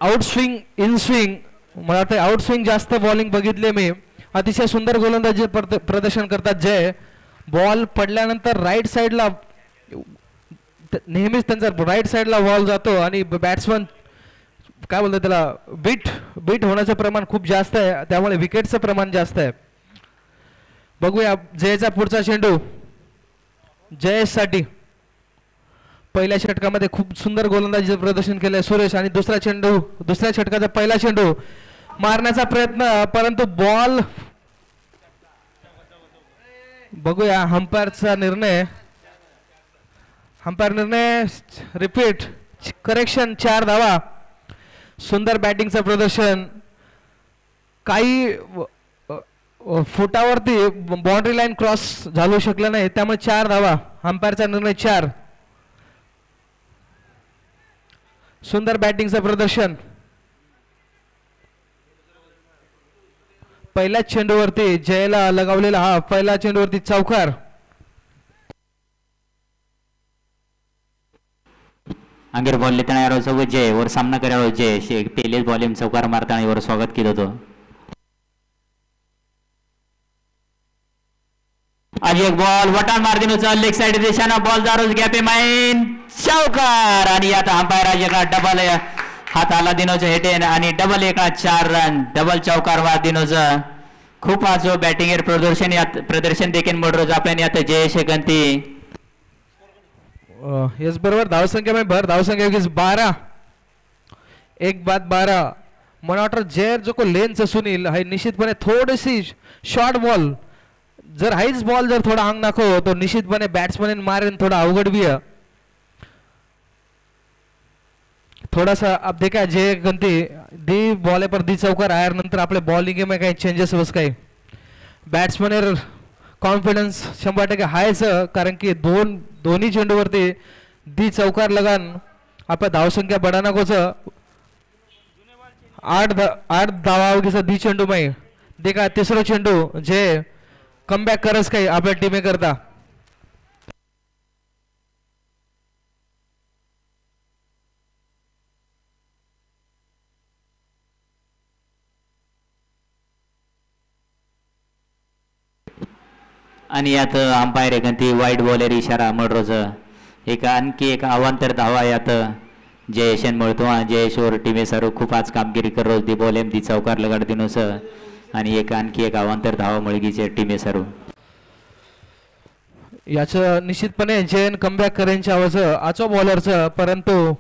आउट स्विंग इन स्विंग मला वाटतं आउट स्विंग जास्त बॉलिंग बघितले मी. अतिशय सुंदर गोलंदाजी प्रदर्शन करतात जय. बॉल पडल्यानंतर राईट साईडला नेहमीच त्यांचा राईट साईडला बॉल जातो आणि बॅट्समन काय बोलतात त्याला बीट होण्याचं प्रमाण खूप जास्त आहे त्यामुळे विकेटचं प्रमाण जास्त आहे. बघूया जयचा पुढचा चेंडू. जयसाठी पहिल्या षटकामध्ये खूप सुंदर गोलंदाजीचं प्रदर्शन केलंय सुरेश आणि दुसऱ्या षटकाचा पहिला चेंडू मारण्याचा प्रयत्न परंतु बॉल. बघूया अंपायरचा निर्णय. Repeat correction. 4 धावा. सुंदर बॅटिंगचं प्रदर्शन. काही फुटावरती बाउंड्री लाईन क्रॉस झालू शकलं नाही त्यामुळे 4 धावा. अंपायरचा निर्णय 4. सुंदर बॅटिंगचं प्रदर्शन. पहिल्याच चेंडूवरती जयला लगावलेला हा पहिला चेंडूवरती चौकार. अंगेर बॉल लेताना यार जय वर सामना करावा जय पहिलेच बॉलिंग चौकार मारताना वर स्वागत केलं होतं. आज एक बॉल वटान मार दिनोचा लेग साइड दिशाना बॉल जारोज गॅपे माइन चौकार आणि आता अंपायर एका डबल हात आला दिनोचं हेटेन आणि डबल एका 4 रन डबल चौकार मार दिनोचं. खूप आज प्रदर्शन देखील मोड रोज आपल्याने आता जयेश गंती यस बरोबर धावसंख्या में भर धावसंख्या की 12 एक बाद 12 मला वाटतं जेर जो को लेन्स सुनील हाय निश्चितपणे थोडीशी शॉर्ट बॉल जर हाईच बॉल जर थोड़ा अंग नाखो तो निश्चितपणे बॅट्समॅन मारेन थोड़ा अवघड भी है थोड़ा सा अब देखा जे गंती दी बॉल पर दी चौकार आयर नंतर आपले बॉलिंग में काही चेंजेस बस काही बॅट्समॅन कॉन्फिडन्स 100% हायच कारण की दोन्ही चेंडूवरती दी चौकार लगान आपल्या धावसंख्या बढानाकोच 8 धावावगीचा दी चेंडू मै देखा तिसरो चेंडू जे कमबॅक करस काही आपल्या टीमे करता आणि यात अंपायर गंती वाईट बॉलर इशारा मळरोज एक आणखी एक अवांतर धावा यात जयेशन मळतो जयेश्वर टीमे सर्व खूप आज कामगिरी करोज दी बॉल एम दी चौकार लगाड दिनोस आणि एक आणखी एक अवांतर धावा मळगीचे टीमे सर्व याचं निश्चितपणे जयन कमबॅक करेंचे आवाज आचो बॉलरचं परंतु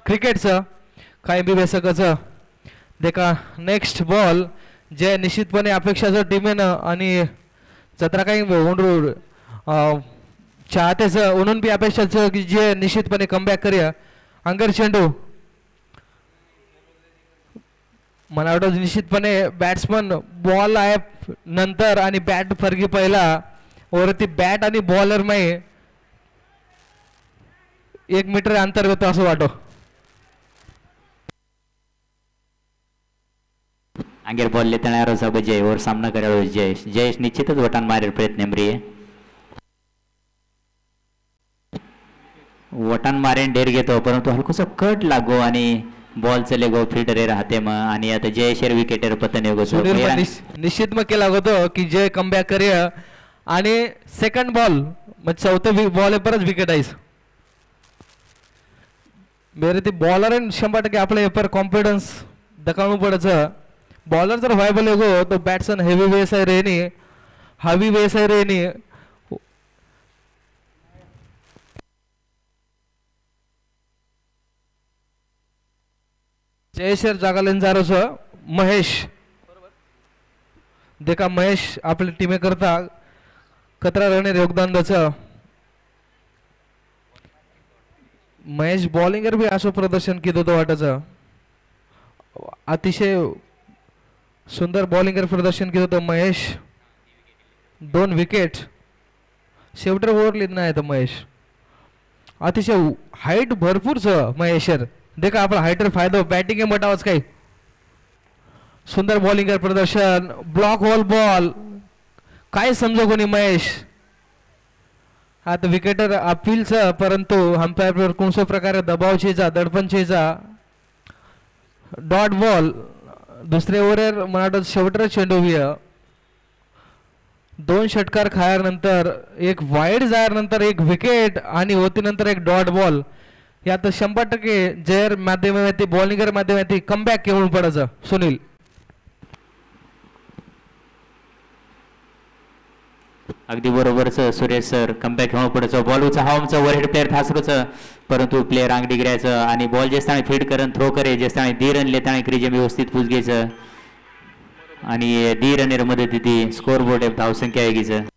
क्रिकेटचं काही बी बेसकचं देखा नेक्स्ट बॉल जे निश्चितपणे अपेक्षाचं टीमेनं आणि जत्रा काही ओंडरू चाहतेच म्हणून बी अपेक्षाचं की जे निश्चितपणे कमबॅक करूया अंगर चेंडू मला वाटतं निश्चितपणे बॅट्समन बॉल आहे नंतर आणि बॅट फरकी पहिला वरती बॅट आणि बॉलर मै 1 मीटर अंतर होतं असं वाटो अंगेर बॉल लेताना सब जय और सामना करायला जयेश निश्चितच वटान मारेल प्रयत्न मरिये वटान मारेन डेर घेतो परंतु हलकोसा कट लागो आणि बॉल चले गो फील्डर राहते मग आणि आता जयेशर विकेटर पतन येगो निश्चित मग केला होतो की जय कमबॅक करूया आणि सेकंड बॉल मग चौथं बॉल परत विकेट आहे मेरे ती बॉलर 100% आपल्या पर कॉन्फिडन्स दकावू पडायचं बॉलर जर व्हायबल हो तो बॅट्समन हेवी वेस आहे रेनी हवी वेस आहे रेनी जयेश्वर जागालेन जारोस महेश देखा महेश आपल्या टीमे करता कतरा रहणे योगदान द्यायचं महेश बॉलिंगर भी असं प्रदर्शन केलं होतं वाटायचं अतिशय सुंदर बॉलिंगर प्रदर्शन केलं होतं महेश 2 विकेट शेवटर ओव्हर नाही तर महेश अतिशय हाईट भरपूरच महेशर देखा आपला हाईटर फायदा बॅटिंग मटावच काही सुंदर बॉलिंगर प्रदर्शन ब्लॉक होल बॉल काय समजो कोणी महेश आता विकेटर अपीलचं परंतु अंपायर कोणत्या प्रकारे दबाव चेजा दडपण चेजा डॉट बॉल दुसरे ओव्हर मला वाटतं शेवटर चेंडू 2 षटकार खायानंतर एक वाईड जायानंतर एक विकेट आणि होती नंतर एक डॉट बॉल यात 100% जयर माध्यमाती बॉलिंगर माध्यमाती कमबॅक घेऊन पडायचं सुनील अगदी बरोबरच सुरेश सर कमबॅक घेऊन पडायचं बॉल उचा हवामचा ओव्हरहेड प्लेअर थासरूच परंतु प्लेअर अंगडी गिरायचं आणि बॉल जेस्ताने फीड करन थ्रो करे जेस्ताने दी रन लेताने क्रिजे व्यवस्थित पुस घ्यायचं आणि दी रनेर मध्ये ती स्कोर बोर्ड धावसंख्या आहे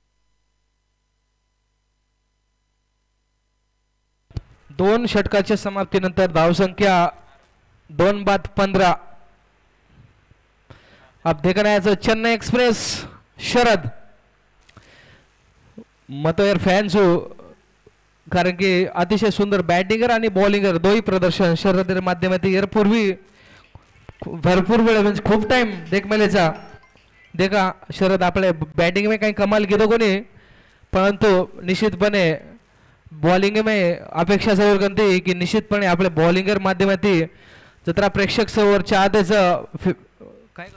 2 षटकाच्या समाप्तीनंतर धावसंख्या 2 बाद 15 अब देखना है चेन्नई एक्सप्रेस शरद मतो यार फॅन्स हो कारण की अतिशय सुंदर बॅटिंगर आणि बॉलिंगर दोही प्रदर्शन शरद माध्यमातून यापूर्वी भरपूर वेळ म्हणजे खूप टाइम देख मेलेचा देखा शरद आपल्या बॅटिंग में काही कमाल केलं कोणी परंतु निश्चितपणे बॉलिंग में अपेक्षा समोर गंती की निश्चितपणे आपल्या बॉलिंगर माध्यमातून जत्रा प्रेक्षक समोर चाहतेचं काय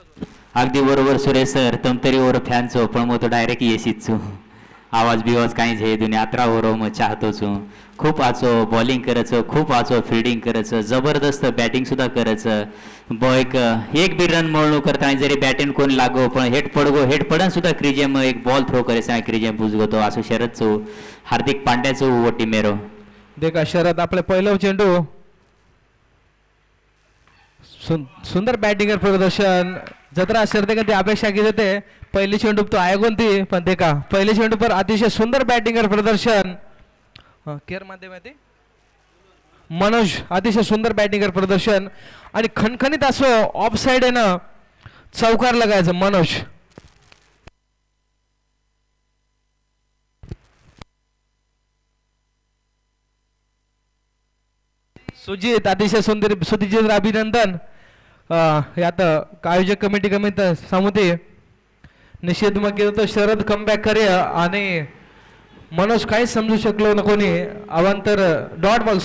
अगदी बरोबर सुरेश सर तुम तरी ओर फॅन छो पण मग तो डायरेक्ट येशीच छो आवाज बिवाज काही जे दुनिया अतरा ओरो मग चाहतो छो खूप आचो बॉलिंग करायचं खूप आचो फिल्डिंग करायचं जबरदस्त बॅटिंग सुद्धा करायचं एक बी रन मोळणू करताना जरी बॅटिंग कोण लागो पण हेड पडन सुद्धा क्रिजेम एक बॉल थ्रो करायचा क्रिजेम बुजगतो असं शरद छो हार्दिक पांड्याचं टीमेरो देखा शरद आपले पहिलं चेंडू सुंदर बॅटिंग प्रदर्शन जत्रा शरद ती अपेक्षा की होते पहिली चेंडू तो आहे कोणती पण देखा पहिले चेंडू पर अतिशय सुंदर बॅटिंग प्रदर्शन केअर माध्यमाती मनोज अतिशय सुंदर बॅटिंग प्रदर्शन आणि खणखणीत असं ऑफ साइड आहे ना चौकार लगायचं मनोज सुजित अतिशय सुंदर सुजित अभिनंदन यात आयोजक कमिटी सांगते निषेध मग केलं तर शरद कमबॅक करे आणि मनोज काहीच समजू शकलो ना कोणी अवांतर डॉट बॉल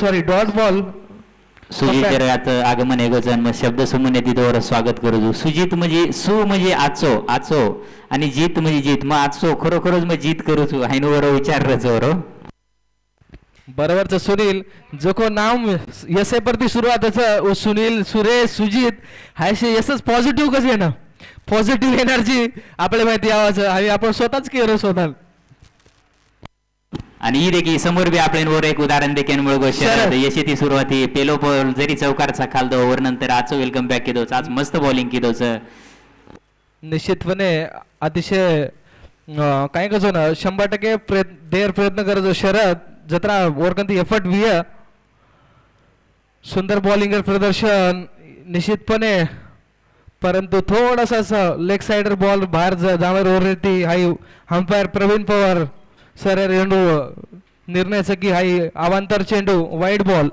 सुजित आगमन एगोचन मग शब्द सुमन तिथवर स्वागत करू सुजित म्हणजे सु म्हणजे आचो आचो आणि जीत म्हणजे जीत मग आचो खरोखरच मग जीत करूच हायनो बरोबर विचार बरोबरच सुनील जो को नाम यसे परती सुरुवात सुनील सुरेश सुजित हायसे यसच पॉझिटिव्ह कसं येणं पॉझिटिव्ह एनर्जी आपल्याला माहिती यावं आपण स्वतःच केलं स्वतः आणि ही देखील समोर बी आपल्यावर एक उदाहरण देखील यशे ती सुरुवाती पेलो बॉल जरी चौकारचा खालदो ओव्हर नंतर आज वेलकम बॅक केदोच आज मस्त बॉलिंग केदोच निश्चितपणे अतिशय काय कसो ना 100% प्रयत्न करतो शरद जत्रा ओरकंती एफर्ट विय सुंदर बॉलिंग प्रदर्शन निश्चितपणे परंतु थोडासा लेग साइडर बॉल बाहेर जाणार ओरती हाई अंपायर प्रवीण पवार सर चेंडू निर्णयाचं की हाई अवांतर चेंडू वाईड बॉल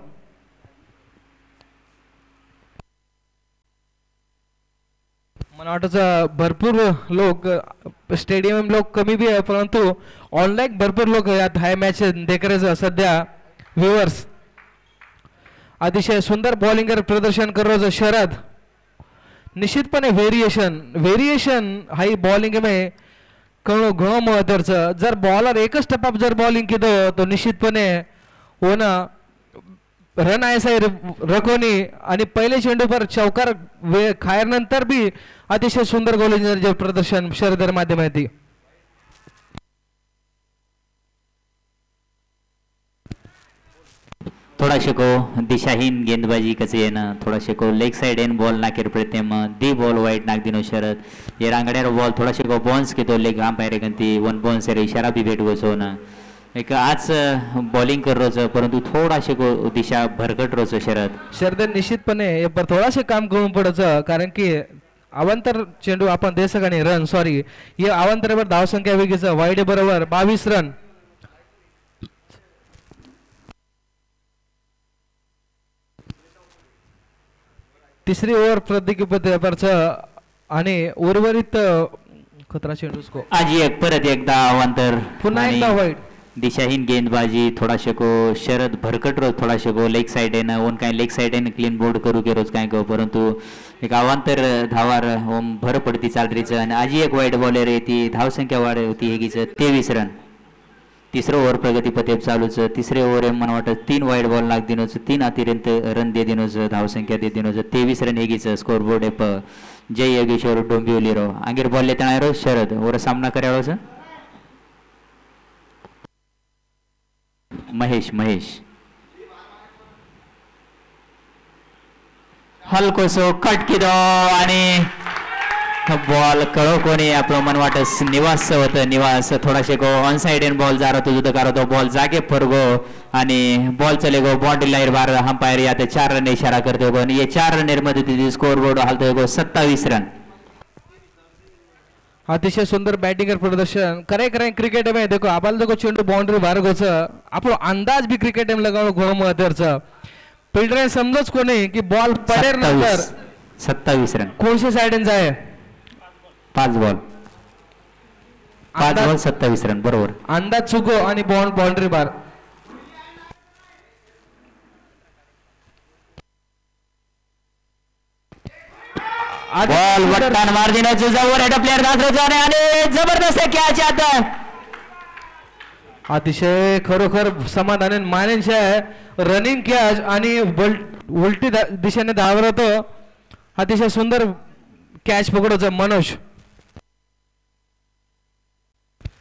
मला वाटतं भरपूर लोक स्टेडियम लोक कमी बी आहे परंतु ऑनलाईन भरपूर लोक यात हाय मॅच देखरेच सध्या व्ह्युअर्स अतिशय सुंदर बॉलिंग प्रदर्शन करो शरद निश्चितपणे व्हेरिएशन हाई बॉलिंग में घणं महत्वाचं जर बॉलर एकच टप्प्यात जर बॉलिंग केलं तो निश्चितपणे होणं रन आहे रखोनी आणि पहिले चेंडू पर चौकार खायनंतर बी अतिशय सुंदर गोलंदाजी प्रदर्शन शरद माध्यमाती थोड़ा शिको दिशाहीन गेंदबाजी कसे येणं थोड़ा शिको लेग साइड एन बॉल नाकेर प्रत्यम दी बॉल वाईट नाक दिनो शरद ये रांगड्यार बॉल थोड़ा शिको बॉन्स की तो लेग अंपायर गंती वन बॉन्स रे इशारा भी भेट गोसोना एक आज बॉलिंग कर रोज परंतु थोड़ा शिको दिशा भरकट रोज शरद निश्चितपणे पर थोडासे काम करून पडायचं कारण की अवांतर चेंडू आपण दे सगळ्यांनी रन सॉरी ये अवांतरावर धावसंख्या वेगळीच वाईड बरोबर 22 रन तिसरी ओव्हर प्रतिपदाच आणि उर्वरित खतरा चेंडू आज एक परत एकदा अवांतर पुन्हा एकदा वाईड दिशाहीन गेंदबाजी थोड़ा शको शरद भरकट रोज थोड़ा शको लेग साइड है ना वन काय लेग साइड है क्लीन बोर्ड करू के रोज काय गो परंतु एक अवांतर धावार भर पडती चालरीच आणि आज एक वाईट बॉलर आहे ती धावसंख्या वाढ होती हेगीच 23 रन तिसरं ओव्हर प्रगतीपथे चालूच तिसरे ओव्हर मला वाटतं 3 वाईड बॉल लाग दिनोच 3 अतिरिक्त रन दे दिनोच धावसंख्या दे दिनोच 23 रन हेगीच स्कोर बोर्ड है जय योगेश्वर डोंबिवलीरो आंगीर बॉल लेता रो शरद ओर सामना करायला महेश हलकोसो कट किदो आणि बॉल कळो कोणी आपलं मन वाटत निवास होतं निवास थोडाशे गो ऑन साइड एन बॉल जा रहा जुदा करो तो बॉल जागे पर गो आणि बॉल चले गो बाउंड्री लाइन बार अंपायर या 4 रन इशारा करते गो आणि ये 4 रन मध्ये स्कोर बोर्ड हालतोय गो 27 रन अतिशय सुंदर बॅटिंग प्रदर्शन करे क्रिकेट में देखो आपण देखो चेंडू बाउंड्री बाहेर गोच आपण अंदाज भी क्रिकेट में लगावणं घोळ महत्वाचं फिल्डर समजच कोणी की बॉल पडेर नंतर 27 रन कोणत्या साइडन जाय 5 बॉल 27 रन बरोबर अंदाज चुको आणि बाउंड्री बार बॉल वट्टान मार देण्याची जवळ हेड प्लेयर गाजराने आणि जबरदस्त कॅच आता अतिशय खरोखर समाधानी मानेंचे आहे रनिंग कॅच आणि उलटी दिशेने धावत अतिशय सुंदर कॅच पकडतो मनोज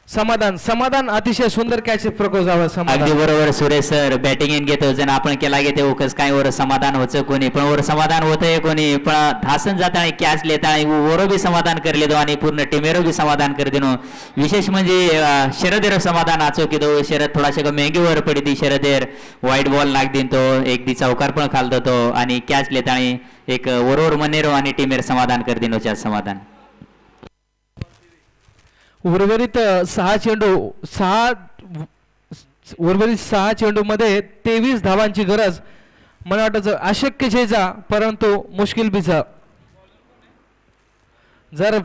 समाधान समाधान अतिशय सुंदर कॅच प्रपोज हवं अगदी समाधान बरोबर सुरेश सर बॅटिंग इन घेतो जण आपण केला घेते उकस काय वर समाधान होतं कोणी पण वर समाधान होतंय कोणी पण धासन जाता आणि कॅच लेता आणि वरो बी समाधान करले दो आणि पूर्ण टीमेरो बी समाधान कर दिनो विशेष म्हणजे शरदेर समाधान आचो की दो शरद थोडाशा महंगी वर पडी ती शरदेर वाईट बॉल लाग दिन तो एक दी चौकार पण खालतो तो आणि कॅच लेता आणि एक वरोवर मनेरो आणि टीमेर समाधान कर दिनोच्या समाधान उर्वरित 6 चेंडू मध्ये 23 धावांची गरज मला वाटतं अशक्य छेजा परंतु मुश्किल बीचा जर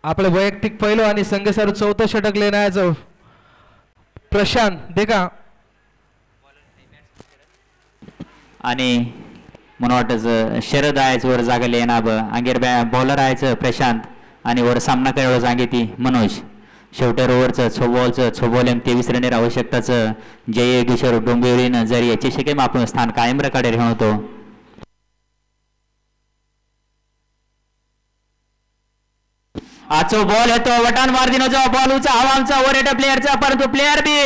आपले वैयक्तिक पहिलो आणि संघसारू चौथं षटक लेण्याचं प्रशांत देखा आणि मला वाटतं शरद आहेच वर जागा येणार अंगेर बॉलर आहेच प्रशांत आणि वर सामना करायला सांगितली मनोज शेवटर ओव्हरचं छोबॉलचं छोबॉल 23 रनेर आवश्यकताचं जय किशोर डोंबिवलीनं जर याची शिकेम आपण स्थान कायम रकाडे होतो आजचा बॉल येतो वटान मार दिनोचा बॉल उचा हवामचा वर येतो प्लेयरचा परंतु प्लेयर बी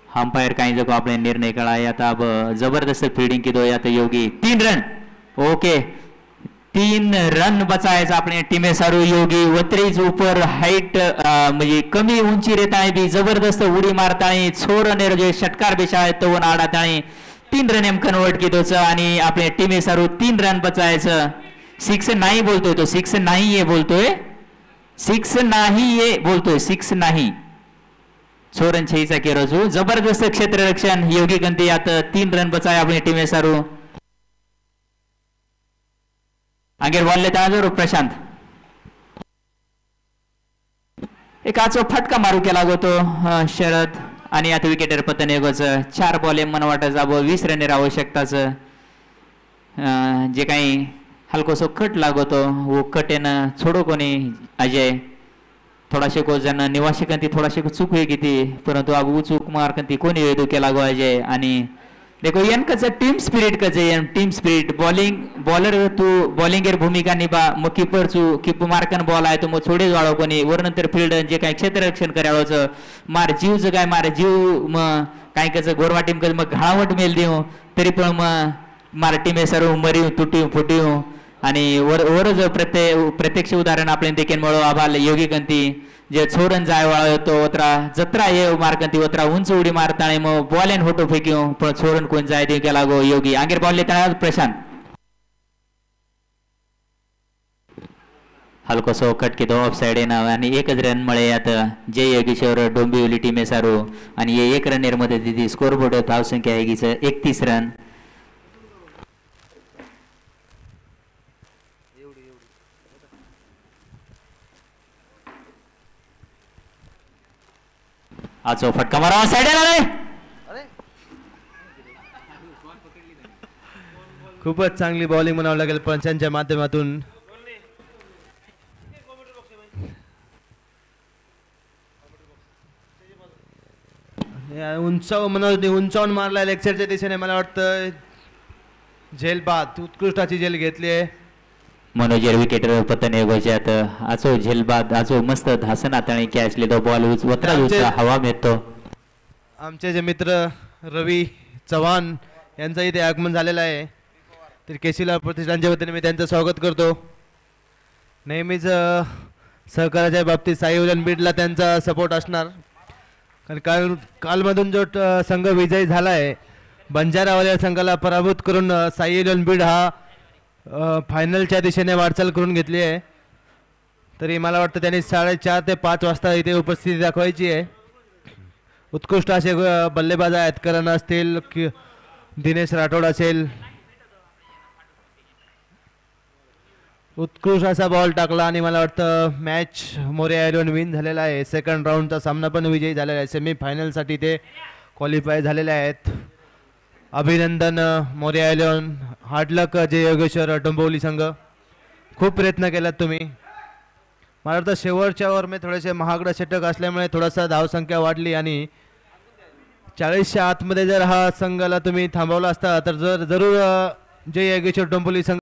अंपायर काही जगो आपले निर्णय कळा आता अब जबरदस्त फील्डिंग की दो आता योगी 3 रन ओके 3 रन बचायचा अपने टीमे सारू योगी वत्रीज ऊपर हाइट म्हणजे कमी उंची रहता है भी जबरदस्त उडी मारता है छोर ने जो षटकार बिछा है तो वो आडाता है 3 रन एम कन्वर्ट की दोच आणि आपले टीमे सारू 3 रन बचायचं 6 नाही बोलतोय तो 6 नाही ये बोलतोय 6 नाही ये बोलतोय 6 नाही छोरन छेचा के रोजू जबरदस्त क्षेत्ररक्षण योगी गंती आता 3 रन बचाए अपनी टीमें सारू अंगेर बॉल लेता है प्रशांत एक आचो फटका मारू केला गो तो शरद आणि आता विकेटर पतन येगोच 4 बॉल मन वाटत जाबो 20 रनेर आवश्यकताचं जे काही हलकोसो कट लागतो वो कटेन छोडो कोणी अजय थोडाशे को जण निवासी कंती थोडाशे चूक हुई की परंतु अब वो चूक मार कंती कोणी वेदू केला गो अजय आणि देखो यन कच टीम स्पिरिट कच टीम स्पिरिट बॉलिंग बॉलर तू बॉलिंगेर भूमिका निभा मग कीपर चू कीप मारकन बॉल आहे तो मग छोडे वाळो कोणी वर नंतर फील्ड जे काही क्षेत्ररक्षण करावच मार जीव ज काय मार जीव मग काही कच गोरवा टीम कच मग घाळवट मेल देऊ तरी पण मग मार टीमे सर्व मरी तुटी फुटी आणि वर जो प्रत्यक्ष उदाहरण आपण देखील मिळो आभाल योगी कंती जे छोरन जाय वाळो होतो ओतरा जत्रा ये मारकंती ओतरा उंच उडी मारता आणि मग बॉल एन फोटो फेक्यो पण छोरन कोण जाय दे केला गो योगी आंगेर बॉल लेता प्रशांत हलकोसो कट की दो ऑफ साइड आहे ना आणि एकच रन मळे आता जय योगेश्वर डोंबिवली टीमे सारू आणि 1 रनेर मध्ये दिदी स्कोर बोर्ड धाव संख्या आहे 31 रन आजो फटका मारा साइड खूपच चांगली बॉलिंग म्हणावं लागेल पंचांच्या माध्यमातून उंचावून मारलाय लेक्चरच्या दिशेने मला वाटतं झेल बाद उत्कृष्टाची झेल घेतली आहे मनोजर विकेटर पतन योगाच्यात आचो झेलबाद आचो मस्त धासन आताणी कॅच लेतो बॉल वत्रा उचला हवा मिळतो आमचे जे मित्र रवी चव्हाण यांचं इथे आगमन झालेलं आहे तर केसीला प्रतिष्ठानच्या वतीने मी त्यांचं स्वागत करतो नेहमीच सहकार्याच्या बाबतीत साई बीडला त्यांचा सपोर्ट असणार कारण कालमधून जो संघ विजयी झाला आहे बंजारावाल्या संघाला पराभूत करून साई बीड हा फायनलच्या दिशेने वाटचाल करून घेतली आहे तरी मला वाटतं त्यांनी 4:30 ते 5 वाजता इथे उपस्थिती दाखवायची आहे उत्कृष्ट असे बल्लेबाज आहेत करण असतील दिनेश राठोड असेल उत्कृष्ट असा बॉल टाकला आणि मला वाटतं मॅच मोरिया इलेव्हन विन झालेला आहे सेकंड राऊंडचा सामना पण विजयी झालेला आहे सेमीफायनलसाठी ते क्वालिफाय झालेले आहेत अभिनंदन मोरिया इलेव्हन हार्ड लक जय योगेश्वर डोंबिवली संघ खूप प्रयत्न केलात तुम्ही मला वाटतं शेवटच्या ओव्हरमध्ये थोडेसे महागडे षटक असल्यामुळे थोडासा धावसंख्या वाढली आणि 40च्या आतमध्ये जर हा संघाला तुम्ही थांबवला असता तर जरूर जय योगेश्वर डोंबिवली संघ